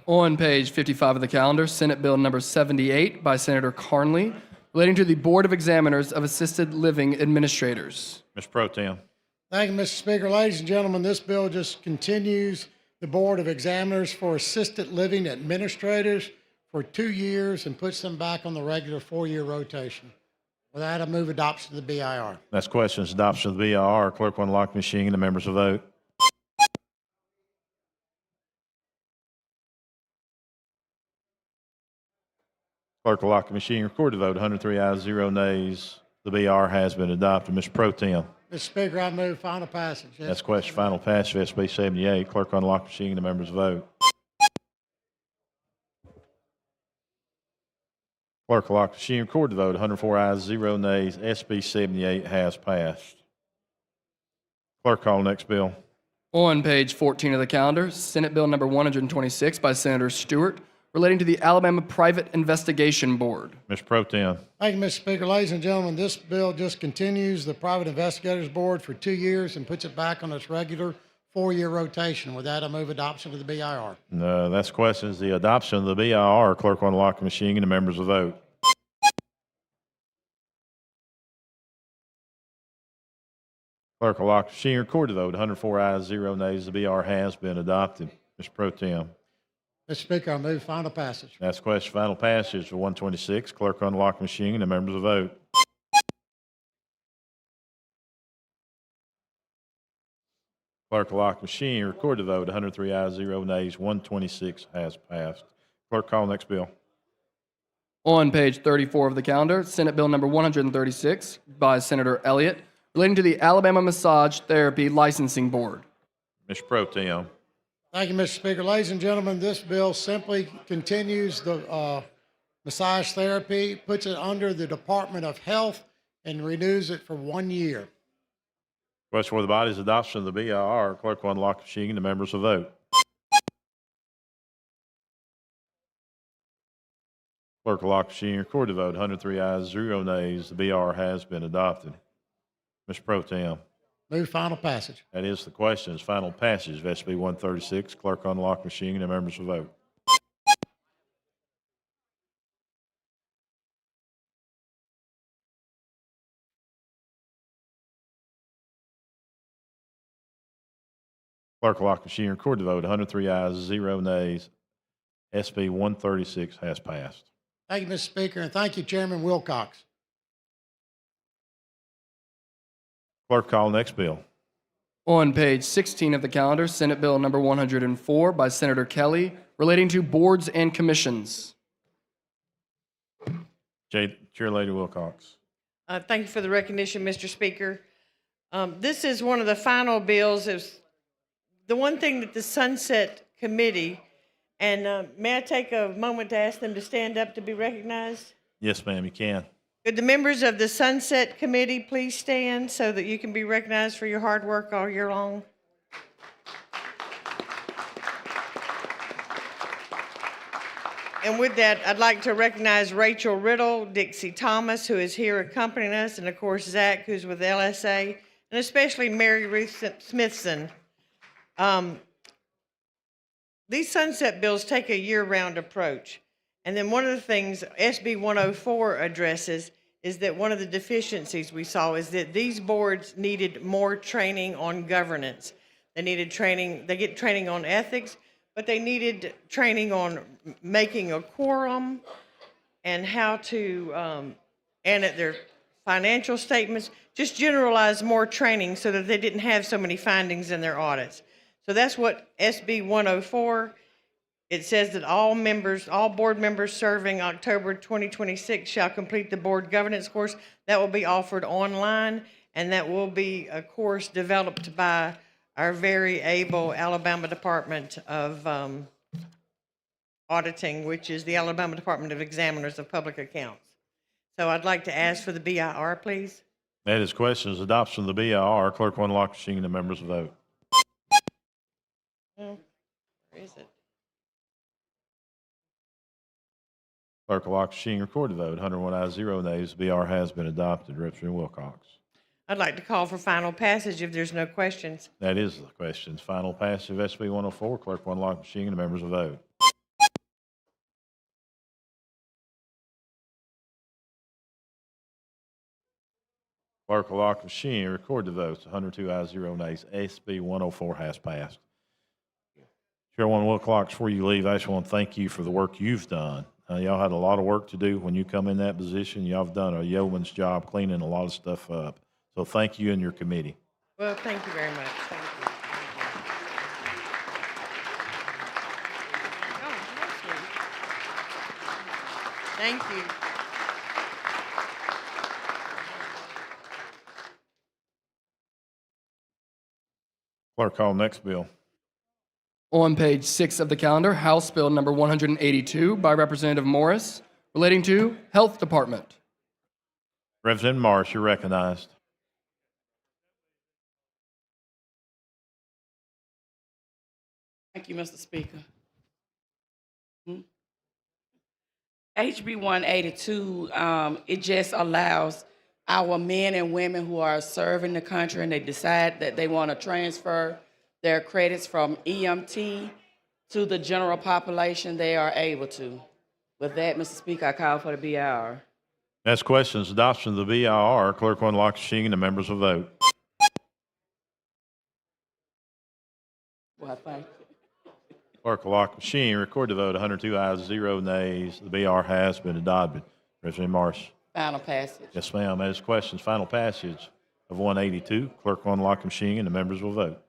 On page 55 of the calendar, Senate Bill number 78 by Senator Carnley, relating to the Board of Examiners of Assisted Living Administrators. Mr. Pro Tem. Thank you, Mr. Speaker. Ladies and gentlemen, this bill just continues the Board of Examiners for Assisted Living Administrators for 2 years and puts them back on the regular 4-year rotation. With that, I move adoption of the BIR. That's questions, adoption of the BIR. Clerk will unlock the machine and the members will vote. Clerk will lock the machine, record the vote. 103 ayes, 0 nays. The BR has been adopted. Mr. Pro Tem. Mr. Speaker, I move final passage. Yes. That's question, final passage of SB 78. Clerk will unlock the machine and the members vote. Clerk will lock the machine, record the vote. 104 ayes, 0 nays. SB 78 has passed. Clerk, call next bill. On page 14 of the calendar, Senate Bill number 126 by Senator Stewart, relating to the Alabama Private Investigation Board. Mr. Pro Tem. Thank you, Mr. Speaker. Ladies and gentlemen, this bill just continues the Private Investigators Board for 2 years and puts it back on its regular 4-year rotation. With that, I move adoption of the BIR. No, that's questions, the adoption of the BIR. Clerk will unlock the machine and the members will vote. Clerk will lock the machine, record the vote. 104 ayes, 0 nays. The BR has been adopted. Mr. Pro Tem. Mr. Speaker, I move final passage. That's question, final passage for 126. Clerk will unlock the machine and the members will vote. Clerk will lock the machine, record the vote. 103 ayes, 0 nays. 126 has passed. Clerk, call next bill. On page 34 of the calendar, Senate Bill number 136 by Senator Elliott, relating to the Alabama Massage Therapy Licensing Board. Mr. Pro Tem. Thank you, Mr. Speaker. Ladies and gentlemen, this bill simply continues the massage therapy, puts it under the Department of Health, and renews it for 1 year. Question for the body's adoption of the BIR. Clerk will unlock the machine and the members will vote. Clerk will lock the machine, record the vote. 103 ayes, 0 nays. The BR has been adopted. Mr. Pro Tem. Move final passage. That is the question. It's final passage of SB 136. Clerk will unlock the machine and the members will vote. Clerk will lock the machine, record the vote. 103 ayes, 0 nays. SB 136 has passed. Thank you, Mr. Speaker, and thank you, Chairman Wilcox. Clerk, call next bill. On page 16 of the calendar, Senate Bill number 104 by Senator Kelly, relating to boards and commissions. Chair Lady Wilcox. Thank you for the recognition, Mr. Speaker. This is one of the final bills. Is the one thing that the Sunset Committee, and may I take a moment to ask them to stand up to be recognized? Yes, ma'am, you can. Could the members of the Sunset Committee please stand so that you can be recognized for your hard work all year long? And with that, I'd like to recognize Rachel Riddle, Dixie Thomas, who is here accompanying us, and of course, Zach, who's with LSA, and especially Mary Ruth Smithson. These sunset bills take a year-round approach. And then one of the things SB 104 addresses is that one of the deficiencies we saw is that these boards needed more training on governance. They needed training, they get training on ethics, but they needed training on making a quorum and how to, and at their financial statements, just generalize more training so that they didn't have so many findings in their audits. So that's what SB 104, it says that all board members serving October 2026 shall complete the board governance course. That will be offered online, and that will be a course developed by our very able Alabama Department of Auditing, which is the Alabama Department of Examiners of Public Accounts. So I'd like to ask for the BIR, please. That is questions. Adoption of the BIR. Clerk will unlock machine and the members will vote. Where is it? Clerk will lock machine, record the vote. 101 ayes, 0 nays. The BR has been adopted. Representative Wilcox. I'd like to call for final passage if there's no questions. That is the questions. Final passage of SB 104. Clerk will unlock machine and the members will vote. Clerk will lock machine, record the votes. 102 ayes, 0 nays. SB 104 has passed. Chairwoman Wilcox, before you leave, I just want to thank you for the work you've done. Y'all had a lot of work to do when you come in that position. Y'all have done a yeoman's job cleaning a lot of stuff up. So thank you and your committee. Well, thank you very much. Thank you. Thank you. Clerk, call next bill. On page 6 of the calendar, House Bill number 182 by Representative Morris, relating to Health Department. Representative Morris, you're recognized. Thank you, Mr. Speaker. HB 182, it just allows our men and women who are serving the country and they decide that they want to transfer their credits from EMT to the general population, they are able to. With that, Mr. Speaker, I call for the BIR. Next question is adoption of the BIR. Clerk will unlock machine and the members will vote. Well, thank you. Clerk will lock machine, record the vote. 102 ayes, 0 nays. The BR has been adopted. Representative Morris. Final passage. Yes, ma'am. That is questions. Final passage of 182. Clerk will unlock machine and the members will vote.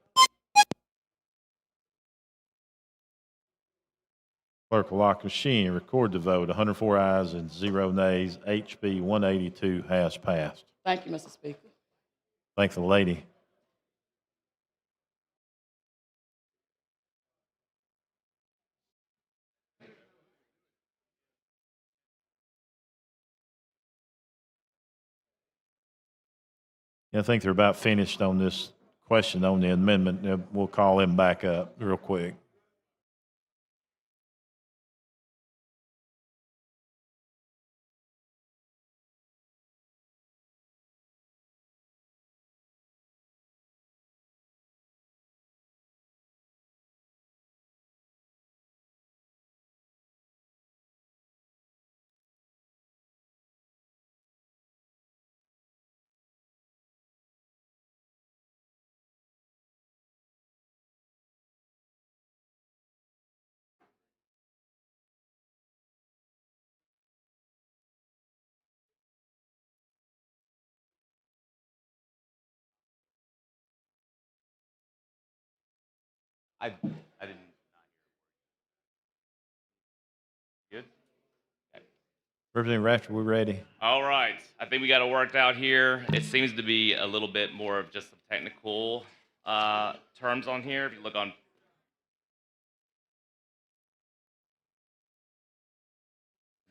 Clerk will lock machine, record the vote. 104 ayes and 0 nays. HB 182 has passed. Thank you, Mr. Speaker. Thank the lady. I think they're about finished on this question on the amendment. We'll call him back up real quick. I didn't. Good? Okay. Representative Rafter, we ready? All right. I think we got it worked out here. It seems to be a little bit more of just some technical terms on here. If you look on.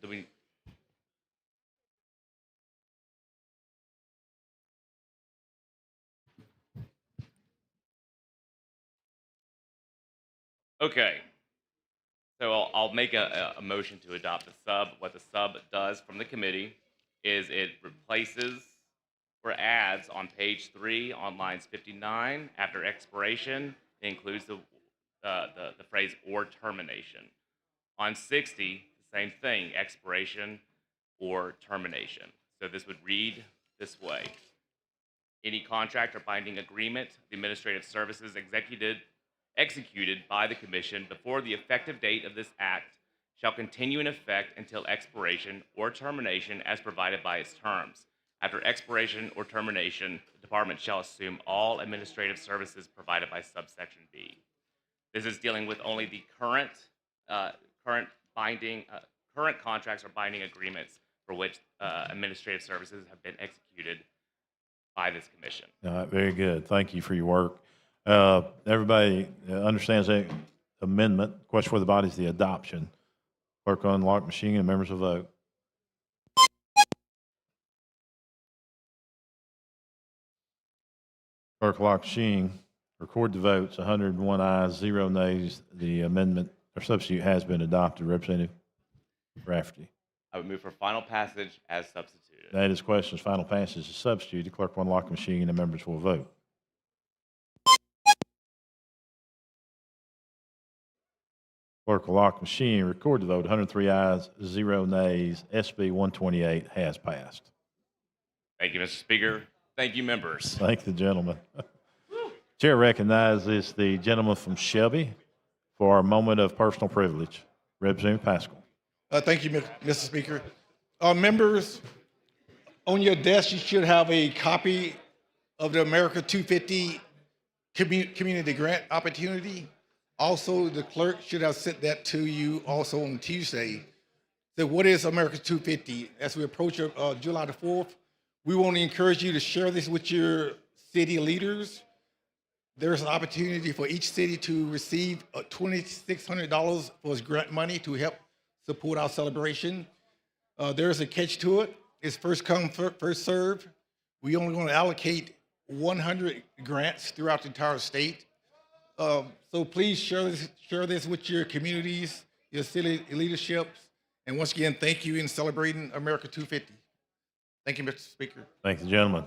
Do we? Okay. So I'll make a motion to adopt the sub. What the sub does from the committee is it replaces or adds on page 3 on lines 59 after expiration. It includes the phrase or termination. On 60, the same thing, expiration or termination. So this would read this way. Any contract or binding agreement, the administrative services executed by the commission before the effective date of this act shall continue in effect until expiration or termination as provided by its terms. After expiration or termination, the department shall assume all administrative services provided by subsection B. This is dealing with only the current contracts or binding agreements for which administrative services have been executed by this commission. All right, very good. Thank you for your work. Everybody understands that amendment. Question for the body is the adoption. Clerk will unlock machine and members will vote. Clerk will lock machine. Record the votes. 101 ayes, 0 nays. The amendment or substitute has been adopted. Representative Rafferty. I would move for final passage as substituted. That is questions. Final passage is substituted. Clerk will unlock the machine and members will vote. Clerk will lock the machine. Record the vote. 103 ayes, 0 nays. SB 128 has passed. Thank you, Mr. Speaker. Thank you, members. Thank the gentleman. Chair recognizes the gentleman from Shelby for a moment of personal privilege. Representative Pascal. Thank you, Mr. Speaker. Members, on your desk, you should have a copy of the America 250 Community Grant Opportunity. Also, the clerk should have sent that to you also on Tuesday. So what is America 250? As we approach July the 4th, we want to encourage you to share this with your city leaders. There's an opportunity for each city to receive $2,600 for its grant money to help support our celebration. There's a catch to it. It's first come, first serve. We only want to allocate 100 grants throughout the entire state. So please share this with your communities, your city leaderships. And once again, thank you in celebrating America 250. Thank you, Mr. Speaker. Thank the gentleman.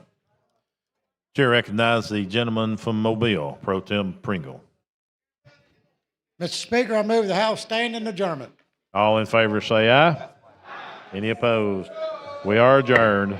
Chair recognizes the gentleman from Mobile, Pro Tem Pringle. Mr. Speaker, I move the House stand in adjournment. All in favor say aye. Any opposed? We are adjourned.